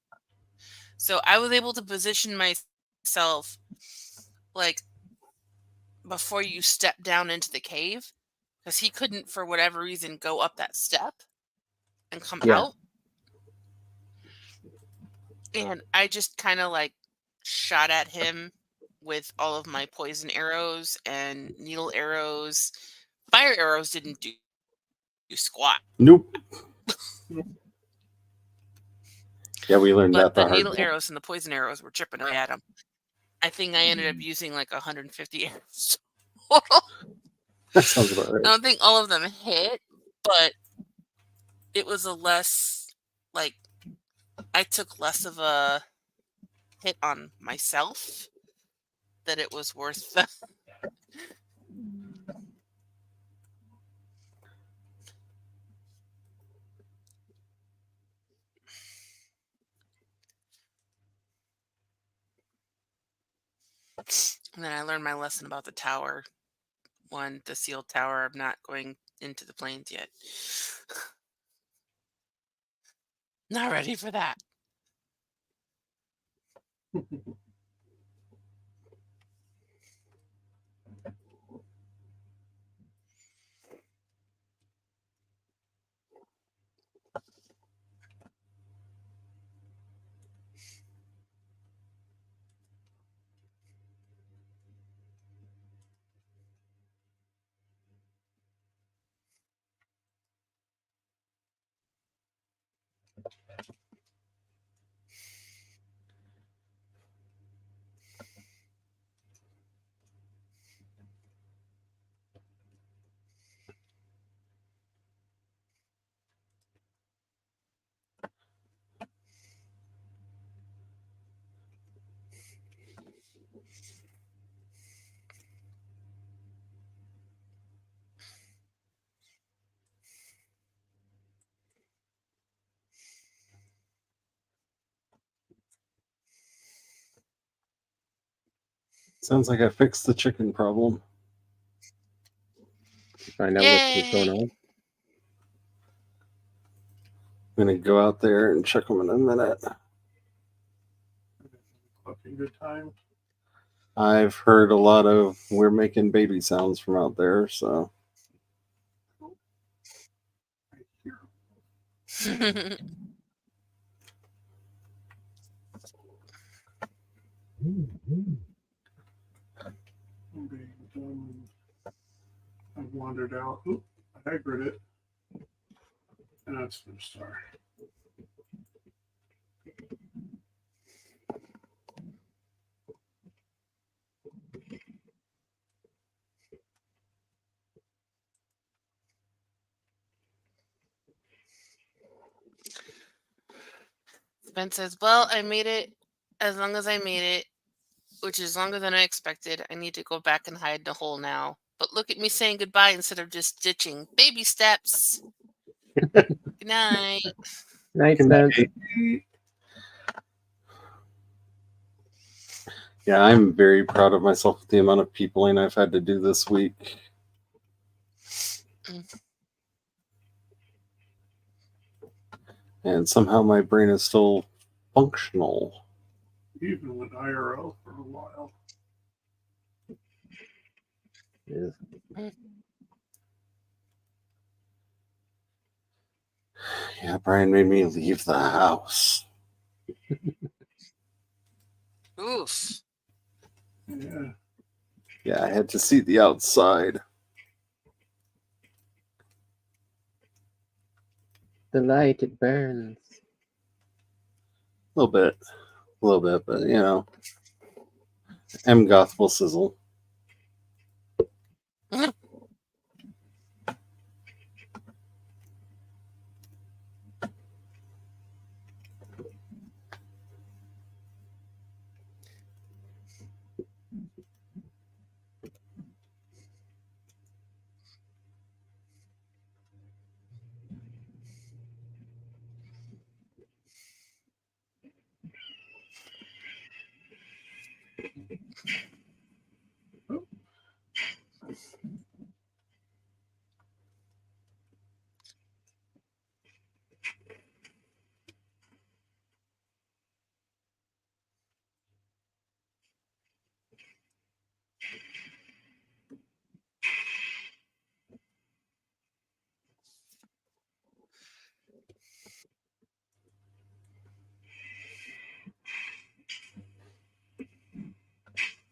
So I was able to position myself like before you step down into the cave, because he couldn't, for whatever reason, go up that step and come out. And I just kind of like shot at him with all of my poison arrows and needle arrows. Fire arrows didn't do squat. Nope. Yeah, we learned But that the the hard needle way. arrows and the poison arrows were chipping away at him. I think I ended up using like 150 arrows. That sounds about right. I don't think all of them hit, but it was a less, like, I took less of a hit on myself that it was worth the. And then I learned my lesson about the tower. One, the sealed tower. I'm not going into the plains yet. Not ready for that. Sounds like I fixed the chicken problem. Find out what's going on. I'm going to go out there and check them in a minute. Fucking good time. I've heard a lot of we're making baby sounds from out there, so. I'm of wandered out. Oop, I aggroed it. And that's for a star. Ben says, well, I made it as long as I made it, which is longer than I expected. I need to go back and hide in the hole now. But look at me saying goodbye instead of just ditching. Baby steps. Good night. Night, Good Spence. night. Yeah, I'm very proud of myself with the amount of peopling I've had to do this week. And somehow my brain is still functional. You even went IRL for a while. Yeah, Brian made me leave the house. Oof. Yeah. Yeah, I had to see the outside. The light, it burns. A little bit, but you know, M Goth will sizzle.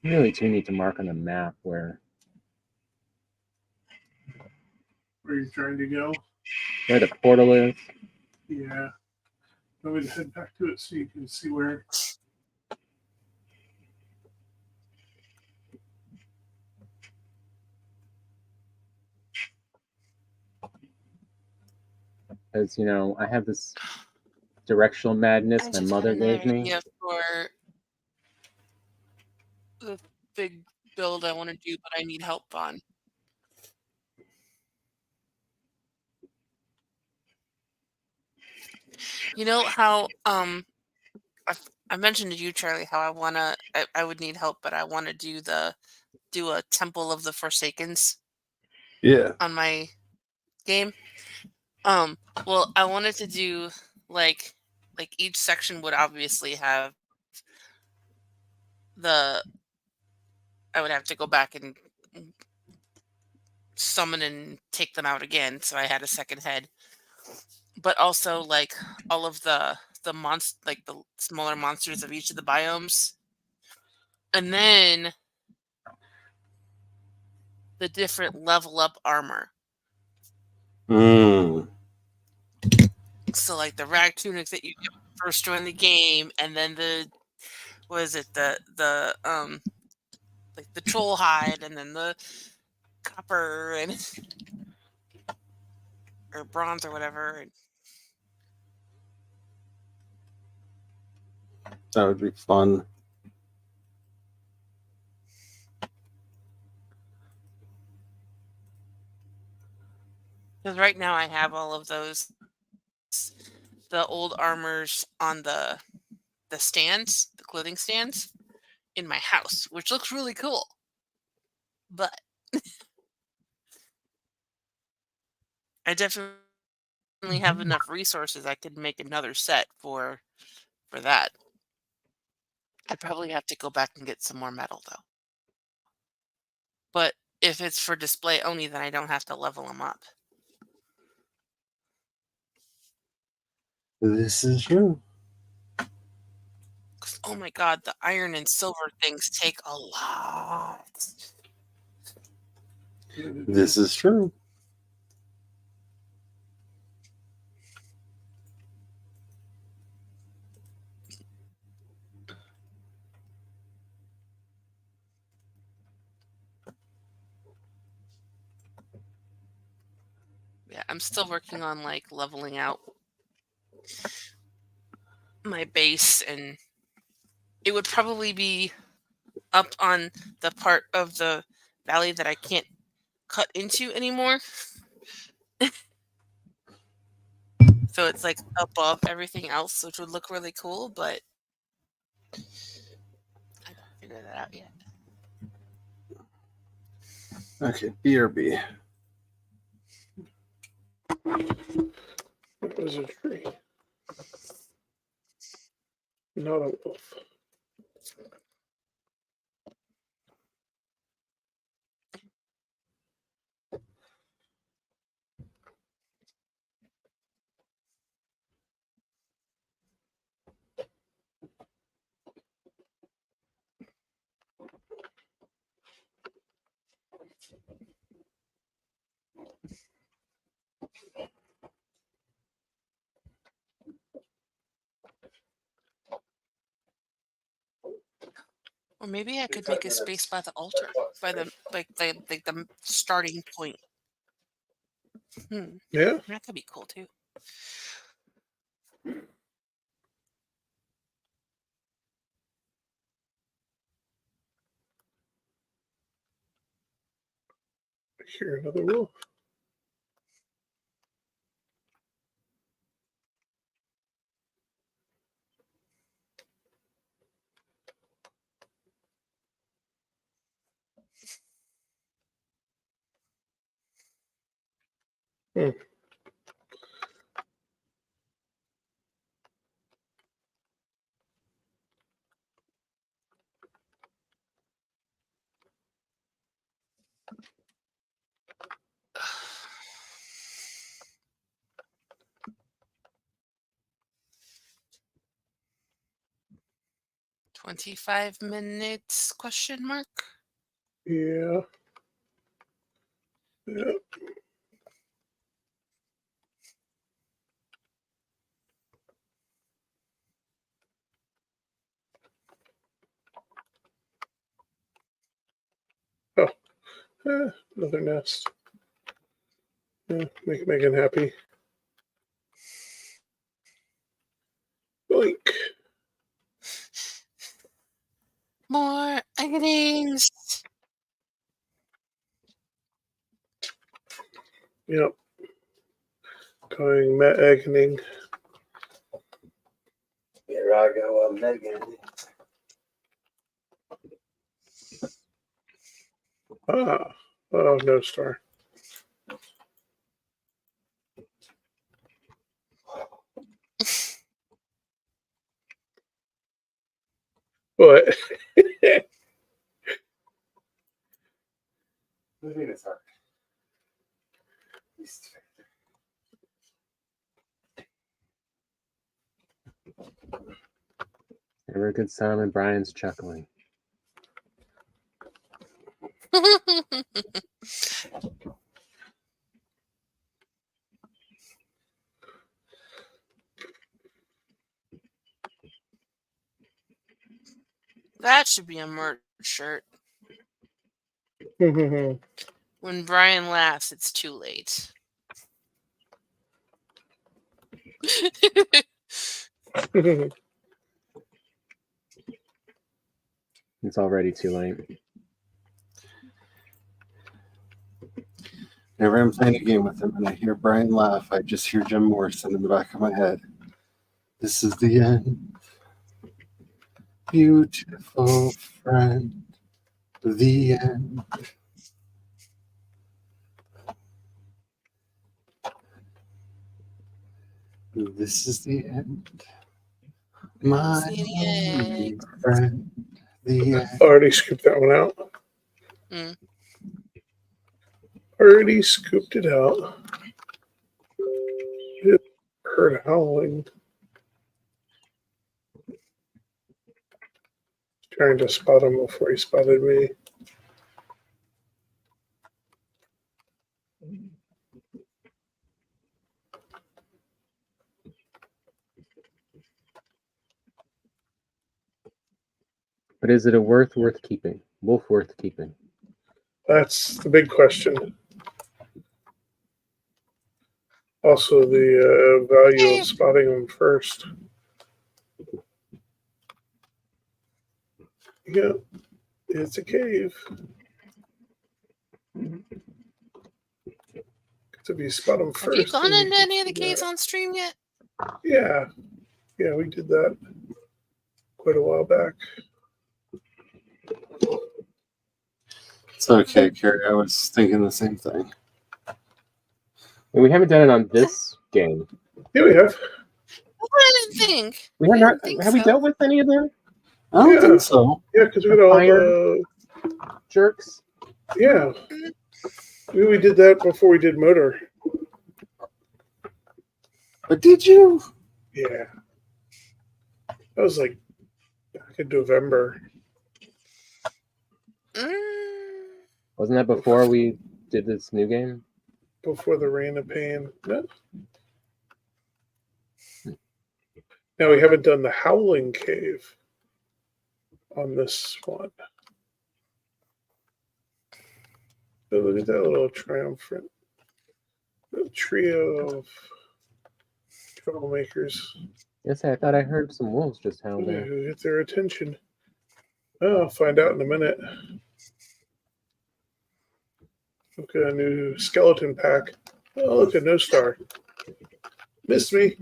You really do need to mark on the map where Where you trying to go? the portal is. Yeah. I'm going to head back to it so you can see where. Because, you know, I have this directional madness I my just mother had another gave me. idea for the big build I want to do, but I need help on. You know how I mentioned to you, Charlie, how I would need help, but I want to do a Temple of the Forsakens Yeah. on my game. Well, I wanted to do like each section would obviously have I would have to go back and summon and take them out again, so I had a second head. But also like all of the like the smaller monsters of each of the biomes. And then the different level up armor. Mm. So like the rag tunics that you get when you first join the game, and then the like the troll hide, and then the copper and or bronze or whatever. That would be fun. Because right now I have all of those, the old armors on the stands, the clothing stands in my house, which looks really cool. But I definitely have enough resources. I could make another set for that. I'd probably have to go back and get some more metal though. But if it's for display only, then I don't have to level them up. This is true. 'Cause, oh my god, the iron and silver things take a lot. This is true. Yeah, I'm still working on like leveling out my base, and it would probably be up on the part of the valley that I can't cut into anymore. So it's like above everything else, which would look really cool, but I gotta figure that out yet. Okay, BRB. It was a tree. Not a wolf. Or maybe I could make a space by the altar, by the the starting point. Yeah. That could be cool too. I hear another wolf. Hmm. $25 question mark? Yeah. Yeah. Oh. Another nest. Yeah, make Megan happy. Boink. More eggs. Yep. Going Matt Eggening. Here I go, Megan. Ah. Oh, no star. What? Moving is hard. Never a good sign when Brian's chuckling. That should be a merch shirt. Hmm. When Brian laughs, it's too late. It's already too late. Whenever I'm playing a game with him and I hear Brian laugh, I just hear Jim Morrison in the back of my head. This is the end. Beautiful friend. The end. This is the end. My See the only egg. friend. The end. Already scooped that one out. Mm. Already scooped it out. Heard howling. Trying to spot him before he spotted me. But is it a worth keeping? Wolf worth keeping? That's the big question. Also, the value of spotting them first. Yeah, it's a cave. If you spot them Have first. you gone then into can any of the see caves that. on stream yet? Yeah, we did that quite a while back. It's okay, Carrie. I was thinking the same thing. And we haven't done it on this game. Yeah, we have. I didn't think. We have I not. didn't think Have we so. dealt with any of them? I don't Yeah. think so. Yeah, because we got all Fire. the. Jerks. Yeah, we did that before we did motor. But did you? Yeah, that was like back in November. Wasn't that before we did this new game? Before the Rain of Pain. No. Now we haven't done the Howling Cave on this one. So look at that little triumphant trio of troublemakers Yes, I thought I heard some wolves just howl there. who get their attention. Oh, I'll find out in a minute. Look at a new skeleton pack. Oh, look at No Star. Missed me.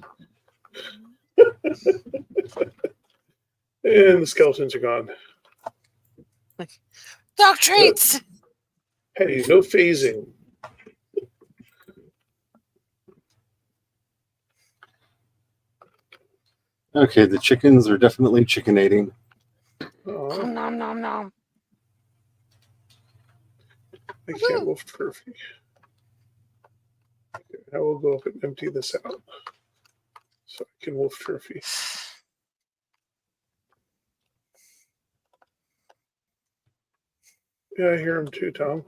And the skeletons are gone. Dog traits. Hey, no phasing. Okay, the chickens are definitely chickenating. Oh, Nom nom nom. I can't wolf trophy. Okay, I will go up and empty this out so I can wolf trophy. Yeah, I hear him too, Tom.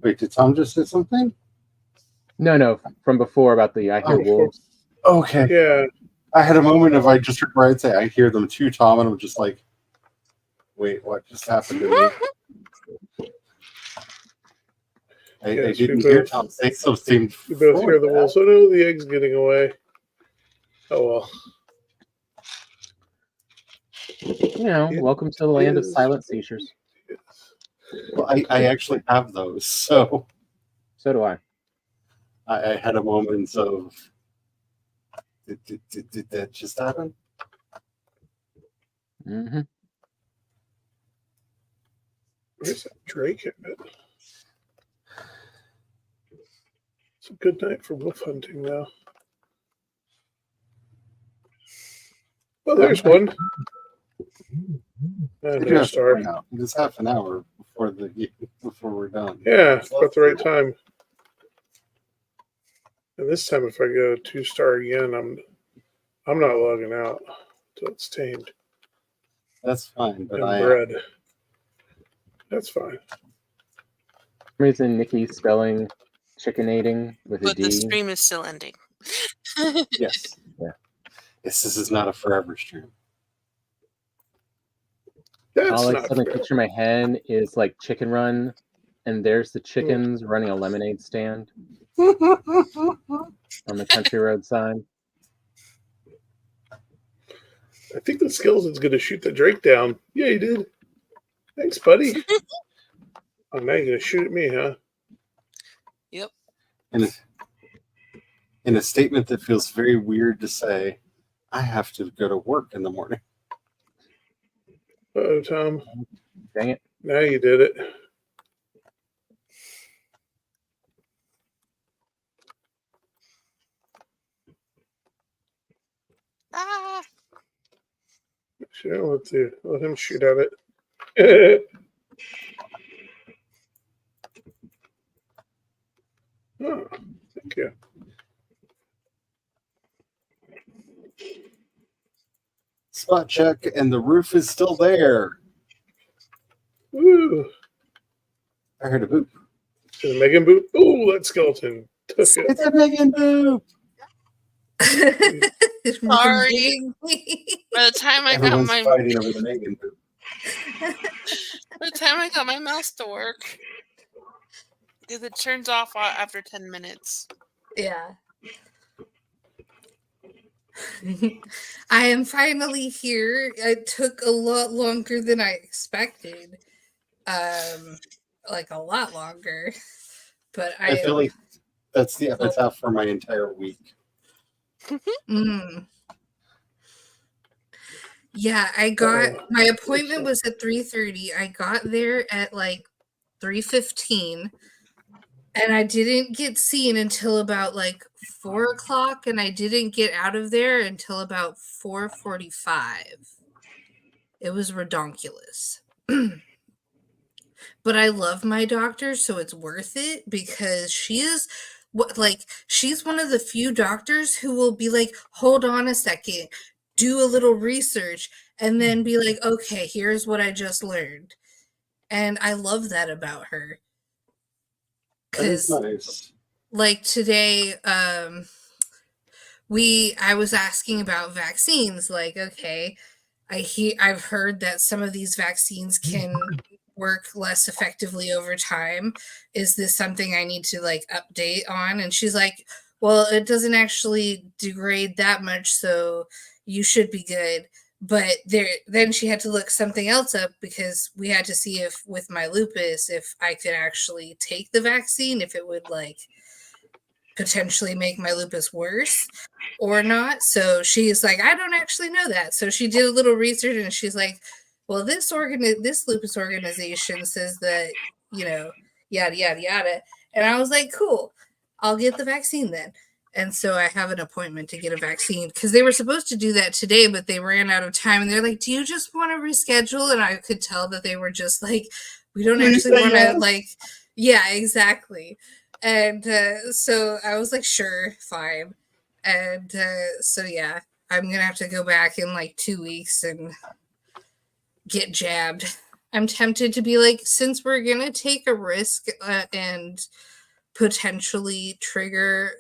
Wait, did Tom just say something? No, from before about the I hear Oh, wolves. Okay. Yeah, I had a moment of I just heard Brian say, I hear them too, Tom, and I'm just like, wait, what just happened to me? I Yes, didn't we hear both- Tom say something. we both before hear the that. wolves. Oh no, the egg's getting away. Oh well. You know, Yeah, welcome to the land of is. silent seizures. Yes. Well, I actually have those, so So do I. I had a moment of, did that just happen? Mm-hmm. Where's that Drake at? It's a good night for wolf hunting now. Well, there's one. No Star. It's half an hour before we're done. Yeah, about the right time. And this time, if I go 2-star again, I'm not logging out until it's tamed That's fine, but and bred. That's fine. For some reason, Nikki's spelling chickenating with a But D. the stream is still ending. yes. Yeah. Yes, this is not a forever stream. That's All I not suddenly fair. picture in my head is like Chicken Run, and there's the chickens running a lemonade stand on the country road sign. I think the skeleton's going to shoot the Drake down. Yeah, he did. Thanks, buddy. Oh, now you're going to shoot at me, huh? Yep. In a statement that feels very weird to say, I have to go to work in the morning. Uh-oh, Tom. Dang it. Now you did it. Ah. Sure, let him shoot at it. Oh, thank you. Spot check, and the roof is still there. Woo! I heard a boop. Is it a Megan boot? Oh, that skeleton took it. It's a Megan boop. Sorry. removing me. By the time I got Everyone's my fighting over the Megan poop. mouse to work, because it turns off after 10 minutes. Yeah. I am finally here. It took a lot longer than I expected. Like a lot longer. But I feel like that's the epitaph for my entire week. Mm. Yeah, I got my appointment was at 3:30. I got there at like 3:15, and I didn't get seen until about like 4 o'clock, and I didn't get out of there until about 4:45. It was redonkulous. But I love my doctor, so it's worth it because she is she's one of the few doctors who will be like, hold on a second, do a little research, and then be like, okay, here's what I just learned. And I love that about her. That is Because nice. like today, I was asking about vaccines, like, okay, I've heard that some of these vaccines can work less effectively over time. Is this something I need to like update on? And she's like, well, it doesn't actually degrade that much, so you should be good. But then she had to look something else up because we had to see if with my lupus, if I could actually take the vaccine, if it would like potentially make my lupus worse or not. So she's like, I don't actually know that. So she did a little research and she's like, well, this lupus organization says that, yada, yada, yada. And I was like, cool, I'll get the vaccine then. And so I have an appointment to get a vaccine because they were supposed to do that today, but they ran out of time. And they're like, do you just want to reschedule? And I could tell that they were just like, we don't actually want to like, yeah, exactly. And so I was like, sure, fine. And so, yeah, I'm going to have to go back in like 2 weeks and get jabbed. I'm tempted to be like, since we're going to take a risk and potentially trigger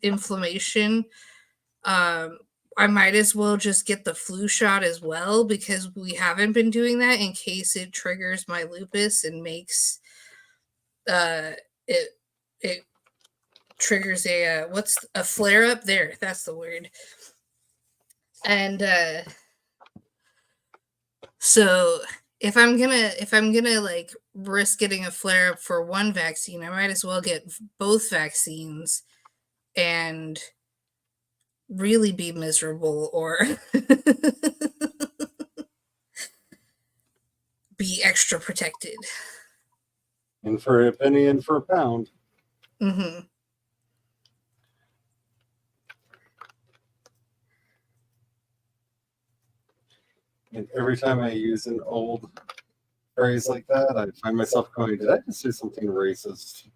inflammation, I might as well just get the flu shot as well because we haven't been doing that in case it triggers my lupus and makes it triggers a what's a flare up there, that's the word. And so if I'm gonna like risk getting a flare up for one vaccine, I might as well get both vaccines and really be miserable or be extra protected. And for a penny and for a pound. Mm-hmm. And every time I use an old phrase like that, I find myself going, did I just say something racist?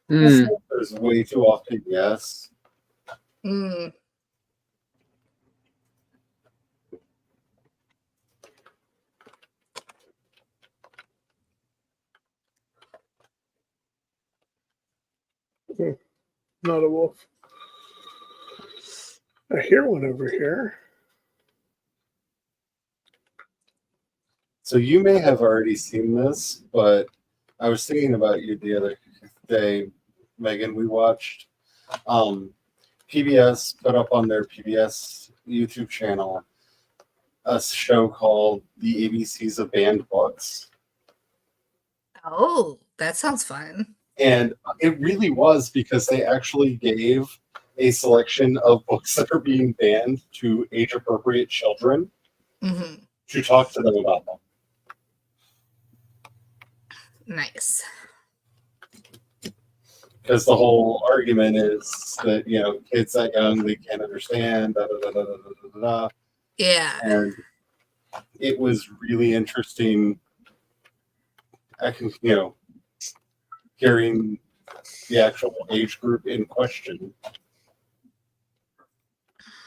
There's way too often yes. Mm. Not a wolf. I hear one over here. So you may have already seen this, but I was thinking about you the other day, Megan. We watched PBS put up on their PBS YouTube channel a show called The ABCs of Banned Books. Oh, that sounds fun. And it really was because they actually gave a selection of books that are being banned to age-appropriate children to talk to them about them. Nice. Because the whole argument is that, kids that young, they can't understand, da, da, da, da, da, da, da. Yeah. And it was really interesting, hearing the actual age group in question.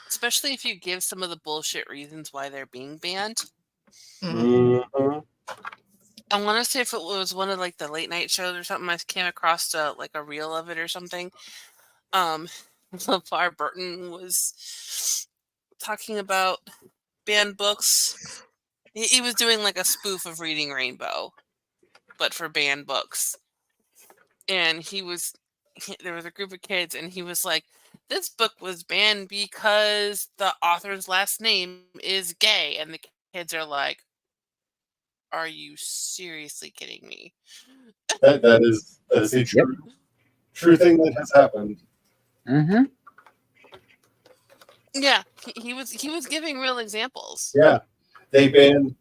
Especially if you give some of the bullshit reasons why they're being banned. Mm-hmm. I want to say if it was one of like the late night shows or something, I came across like a reel of it or something. LeVar Burton was talking about banned books. He was doing like a spoof of Reading Rainbow, but for banned books. And there was a group of kids, and he was like, this book was banned because the author's last name is gay. And the kids are like, are you seriously kidding me? That is a true thing that has happened. Mm-hmm. Yeah, he was giving real examples. Yeah, they banned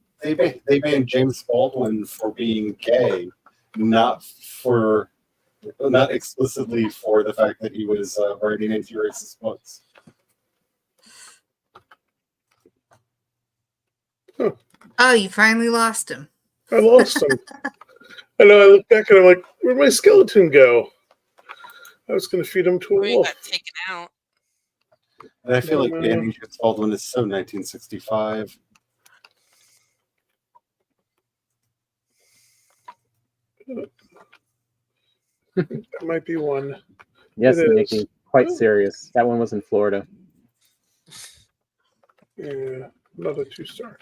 James Baldwin for being gay, not explicitly for the fact that he was writing anti-racist books. Oh, you finally lost him. I lost him. I know. I look back and I'm like, where'd my skeleton go? I was going to feed him to a We wolf. got taken out. And I feel like banning James Baldwin is so 1965. That might be one. Yes, It is. Nikki, quite serious. That one was in Florida. Yeah, another 2-star.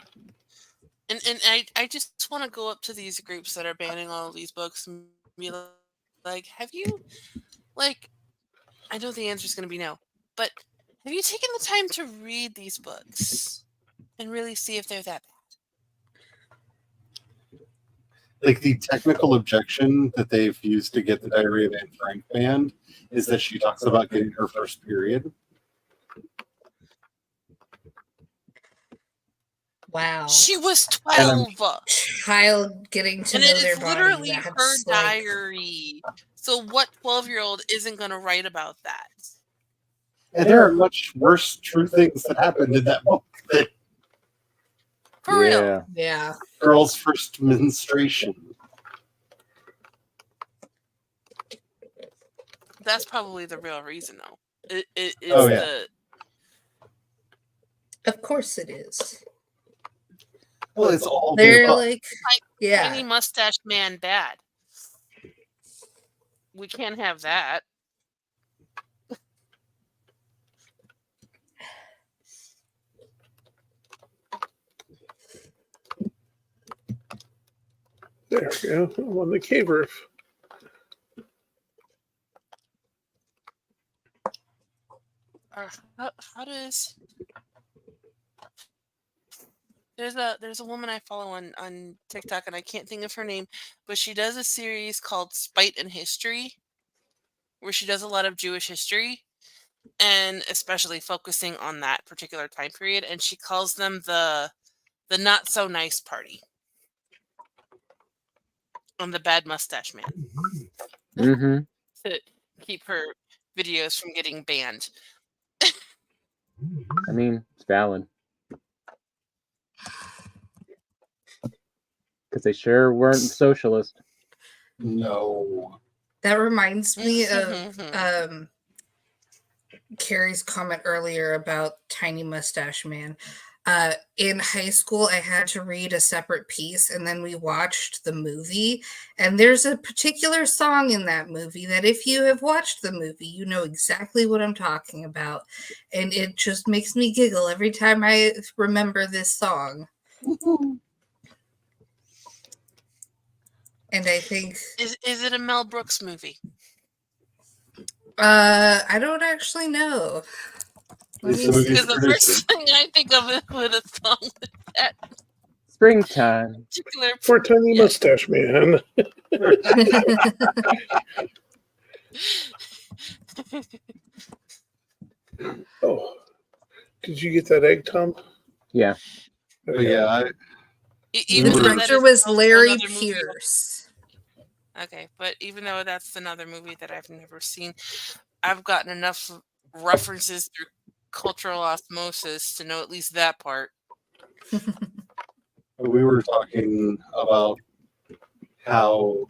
And I just want to go up to these groups that are banning all of these books and be like, have you, like, I know the answer is going to be no, but have you taken the time to read these books and really see if they're that bad? Like, the technical objection that they've used to get the Diary of Anne Frank banned is that she talks about getting her first period. Wow. She was 12. Child getting to And know it their is body. literally That's her like, diary. So what 12-year-old isn't going to write about that? And there are much worse true things that happened in that book. For real. yeah. Girl's first menstruation. That's probably the real reason, though. It is Oh, yeah. Of course it is. Well, it's all They're the above. like, yeah. Tiny mustache man bad. We can't have that. There we go. I'm on the cave roof. How does there's a woman I follow on TikTok, and I can't think of her name, but she does a series called Spite and History, where she does a lot of Jewish history, and especially focusing on that particular time period, and she calls them the not so nice party. On the bad mustache man. Mm-hmm. To keep her videos from getting banned. I mean, it's valid. Because they sure weren't socialist. No. That reminds me of Carrie's comment earlier about Tiny Mustache Man. In high school, I had to read a separate piece, and then we watched the movie. And there's a particular song in that movie that if you have watched the movie, you know exactly what I'm talking about. And it just makes me giggle every time I remember this song. And I think... Is it a Mel Brooks movie? I don't actually know. Because the first thing I think of it with a song like that. Springtime. For Tiny Mustache Man. Oh. Did you get that egg, Tom? Yeah. Okay. Yeah. The director was Larry Pierce. Okay, but even though that's another movie that I've never seen, I've gotten enough references through cultural osmosis to know at least that part. We were talking about how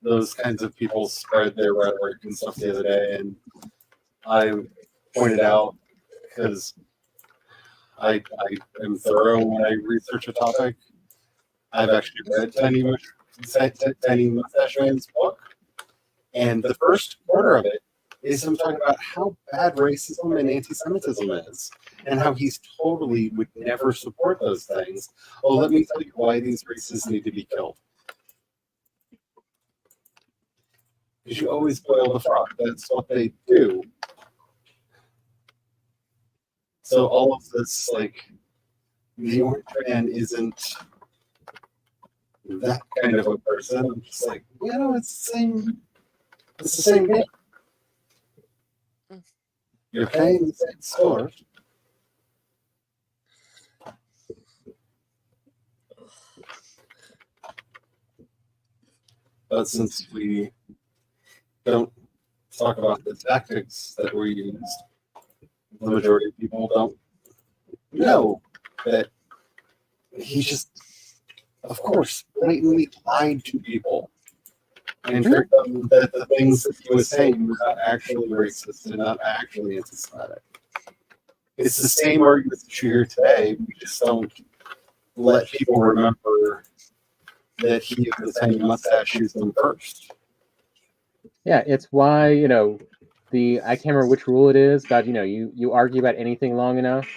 those kinds of people spread their rhetoric and stuff the other day, and I pointed out, because I am thorough when I research a topic, I've actually read Tiny Mustache Man's book, and the first quarter of it is him talking about how bad racism and anti-Semitism is, and how he's totally would never support those things. Oh, let me tell you why these races need to be killed. Because you always boil the frog. That's what they do. So all of this, like, the Orange Man isn't that kind of a person. I'm just like, it's the same. It's the same game. You're paying the same score. But since we don't talk about the tactics that were used, the majority of people don't know that he just, of course, blatantly lied to people and tricked them that the things that he was saying were not actually racist and not actually anti-Semitic. It's the same argument that you hear today. We just don't let people remember that he of the tiny mustache used them first. Yeah, it's why, I can't remember which rule it is, but you argue about anything long enough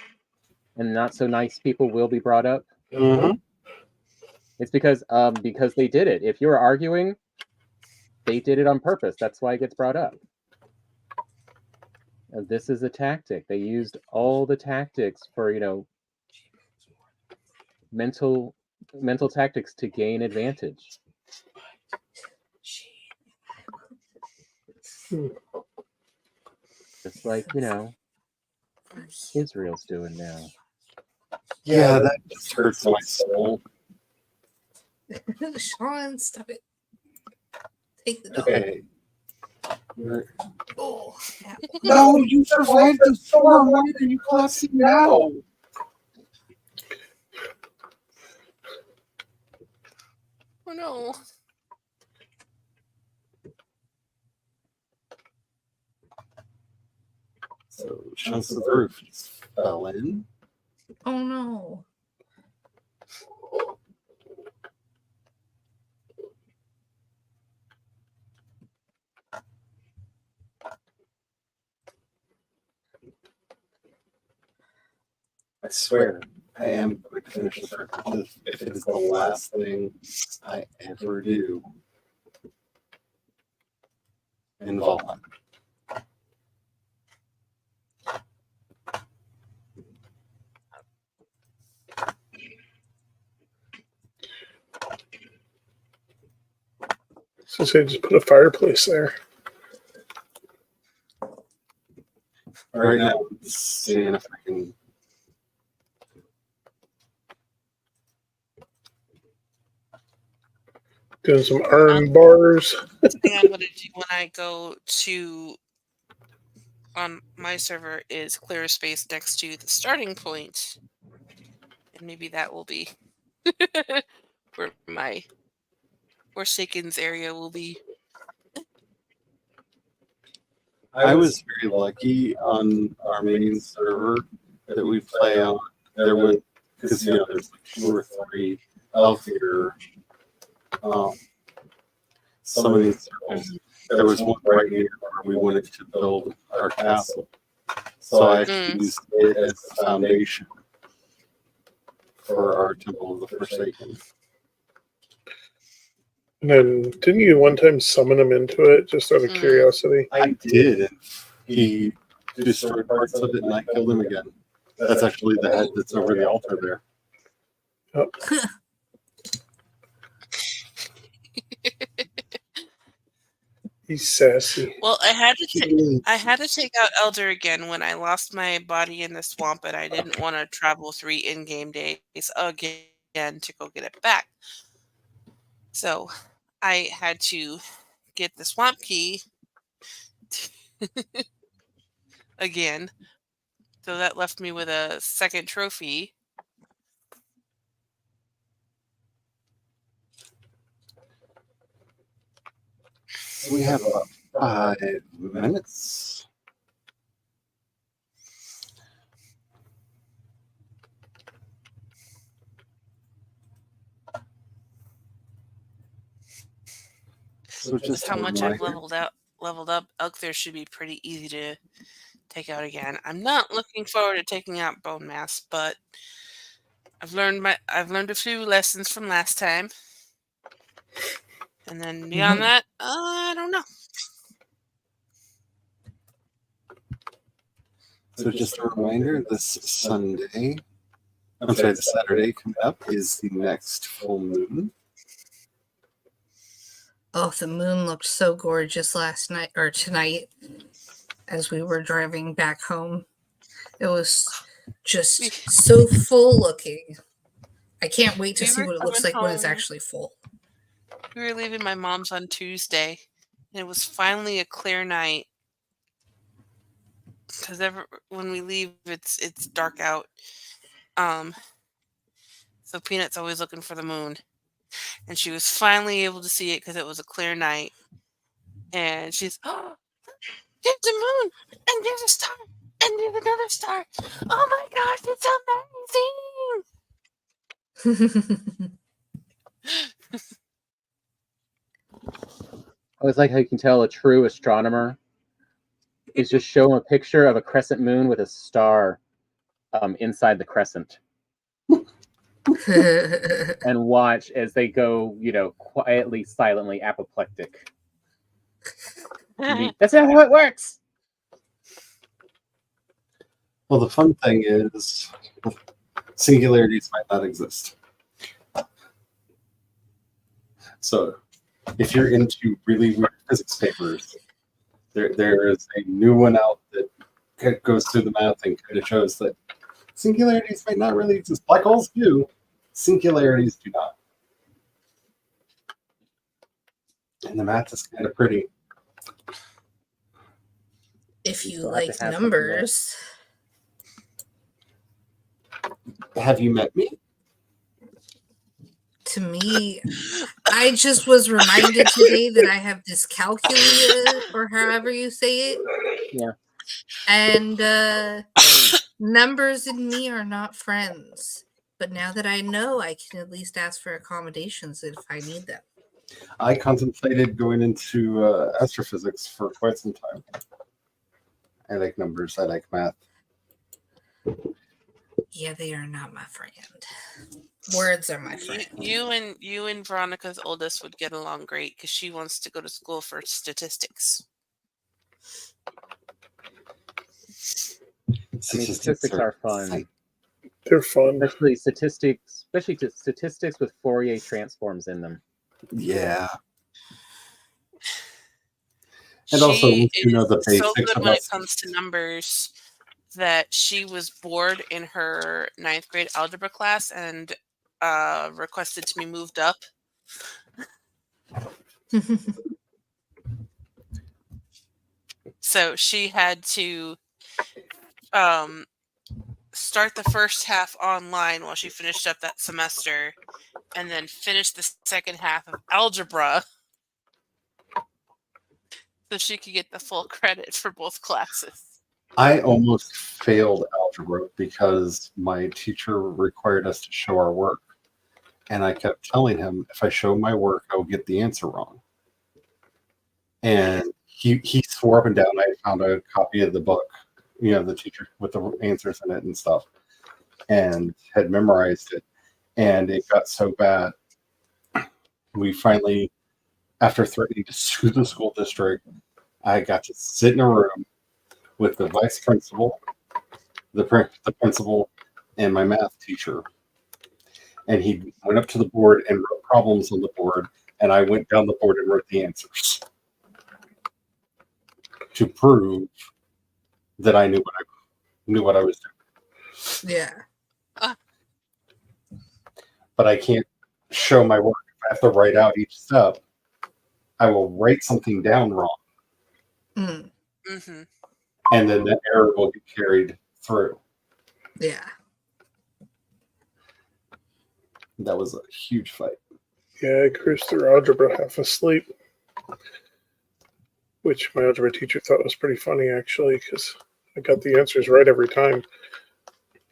and not so nice people will be brought up. Mm-hmm. It's because they did it. If you're arguing, they did it on purpose. That's why it gets brought up. And this is a tactic. They used all the tactics for, mental tactics to gain advantage. Just like, Israel's doing now. Yeah, that just hurts my soul. Sean, stop it. Take the dog. Okay. Oh, No, you survived the storm. Why are you collapsing now? Oh no. So chunks of the roof just fell in. oh no. I swear, I am going to finish this record if it is the last thing I ever do in Valheim. So say just put a fireplace there. Right now, I'm seeing if I can. Doing some iron bars. Thing I'm going to do when I go to on my server is clear a space next to the starting point, and maybe that will be where my Forsaken's area will be. I was very lucky on our main server that we play on. There was, because there's like 2 or 3 healthier some of these circles. There was one right here where we wanted to build our castle. So I actually used it as the foundation for our Temple of the Forsaken. And then didn't you one time summon him into it just out of curiosity? I did. He destroyed parts of it and I killed him again. That's actually the head that's over the altar there. Oh. He's sassy. Well, I had to take out Elder again when I lost my body in the swamp, and I didn't want to travel 3 in-game days again to go get it back. So I had to get the swamp key again. So that left me with a second trophy. We have about 5 minutes. So That's how much I've leveled leveled up, elk there should be pretty easy to take out again. I'm not looking forward to taking out bone mass, but I've learned a few lessons from last time. And then beyond that, I don't know. So just a reminder, this Sunday, I'm sorry, the Saturday coming up is the next full moon. Oh, the moon looked so gorgeous last night or tonight as we were driving back home. It was just so full looking. I can't wait to We see were what it looks coming like when it's home. actually full. We were leaving my mom's on Tuesday, and it was finally a clear night. Because when we leave, it's dark out. So Peanut's always looking for the moon, and she was finally able to see it because it was a clear night. And she's, oh, there's the moon, and there's a star, and there's another star. Oh my gosh, it's amazing! I always like how you can tell a true astronomer is just showing a picture of a crescent moon with a star inside the crescent. And watch as they go, quietly, silently apoplectic. That's not how it works. Well, the fun thing is singularities might not exist. So if you're into really weird physics papers, there is a new one out that goes through the math and kind of shows that singularities might not really exist. Black holes do. Singularities do not. And the math is kind of pretty. If you Still have to like have numbers, Have you met me? to me, I just was reminded today that I have dyscalculia, or however you say it. Yeah. And numbers and me are not friends. But now that I know, I can at least ask for accommodations if I need them. I contemplated going into astrophysics for quite some time. I like numbers. I like math. Yeah, they are not my friend. Words are my friend. You and Veronica's oldest would get along great because she wants to go to school for statistics. I mean, statistics are fun. They're fun. Especially statistics with Fourier transforms in them. Yeah. And also, She you know the is so basics good when about it comes to numbers that she was bored in her 9th grade algebra class and requested to be moved up. So she had to start the first half online while she finished up that semester, and then finish the second half of algebra so she could get the full credit for both classes. I almost failed algebra because my teacher required us to show our work. And I kept telling him, if I show my work, I will get the answer wrong. And he swore up and down I found a copy of the book, the teacher with the answers in it and stuff, and had memorized it. And it got so bad, we finally, after threatening to sue the school district, I got to sit in a room with the vice principal, the principal, and my math teacher. And he went up to the board and wrote problems on the board, and I went down the board and wrote the answers to prove that I knew what I was doing. Yeah. But I can't show my work. If I have to write out each step, I will write something down wrong. Mm. Mm-hmm. And then the error will be carried through. Yeah. That was a huge fight. Yeah, I cruised through algebra half asleep, which my algebra teacher thought was pretty funny, actually, because I got the answers right every time.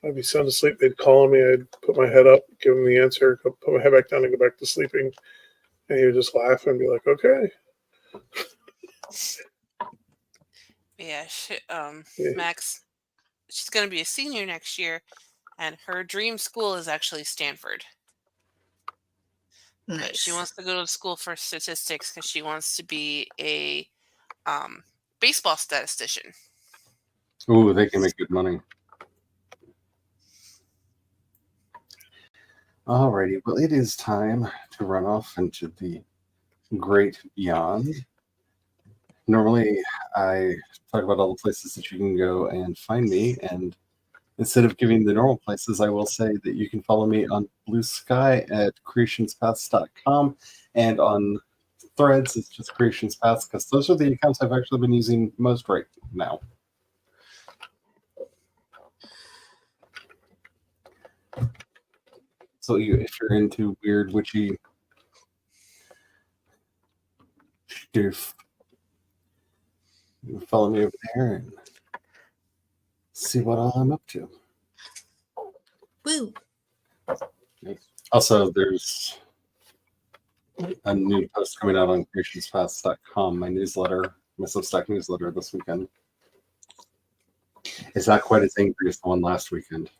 I'd be sound asleep, they'd call me, I'd put my head up, give them the answer, put my head back down and go back to sleeping, and he would just laugh and be like, okay. Yeah, Yeah. Max, she's going to be a senior next year, and her dream school is actually Stanford. But she Nice. wants to go to school for statistics because she wants to be a baseball statistician. Ooh, they can make good money. Alrighty, well, it is time to run off into the great beyond. Normally, I talk about all the places that you can go and find me, and instead of giving the normal places, I will say that you can follow me on Blue Sky at creationspaths.com, and on Threads, it's just Creations Paths, because those are the accounts I've actually been using most right now. So if you're into weird, witchy stuff, you can follow me over there and see what all I'm up to. Woo. Also, there's a new post coming out on creationspaths.com, my newsletter, my Substack newsletter this weekend. It's not quite as angry as the one last weekend.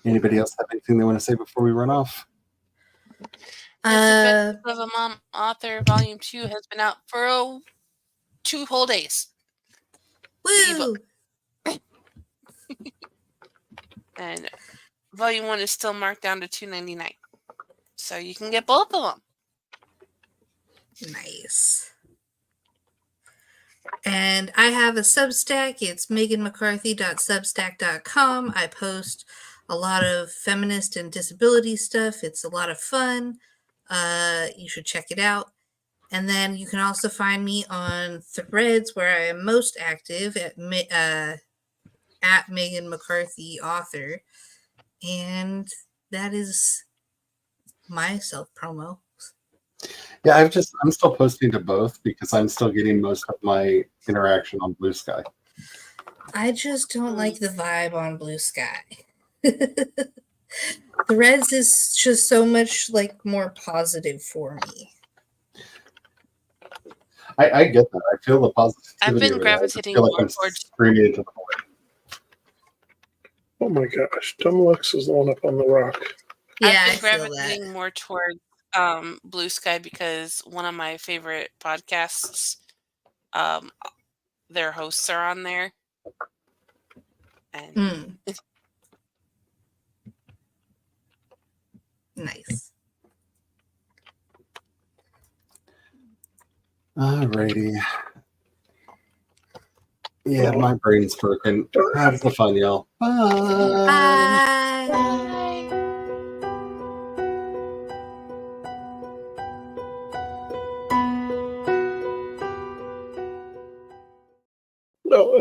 Anybody else have anything they want to say before we run off? Uh, of a Mom Author Volume 2 has been out for 2 whole days. woo. And Volume 1 is still marked down to $2.99. So you can get both of them. Nice. And I have a Substack. It's meganmccarthy.substack.com. I post a lot of feminist and disability stuff. It's a lot of fun. You should check it out. And then you can also find me on Threads, where I am most active at Megan McCarthy Author. And that is my self promo. Yeah, I'm still posting to both because I'm still getting most of my interaction on Blue Sky. I just don't like the vibe on Blue Sky. Threads is just so much like more positive for me. I get that. I feel the positivity. I've been of it. I just gravitating feel like more I'm towards. screaming into the void. Oh my gosh, Dumb Lux is the one up on the rock. Yeah, I've I been feel gravitating that. more towards Blue Sky because one of my favorite podcasts, their hosts are on there. And Nice. Alrighty. Yeah, my brain's broken. Have the fun, y'all. Bye. Bye. No,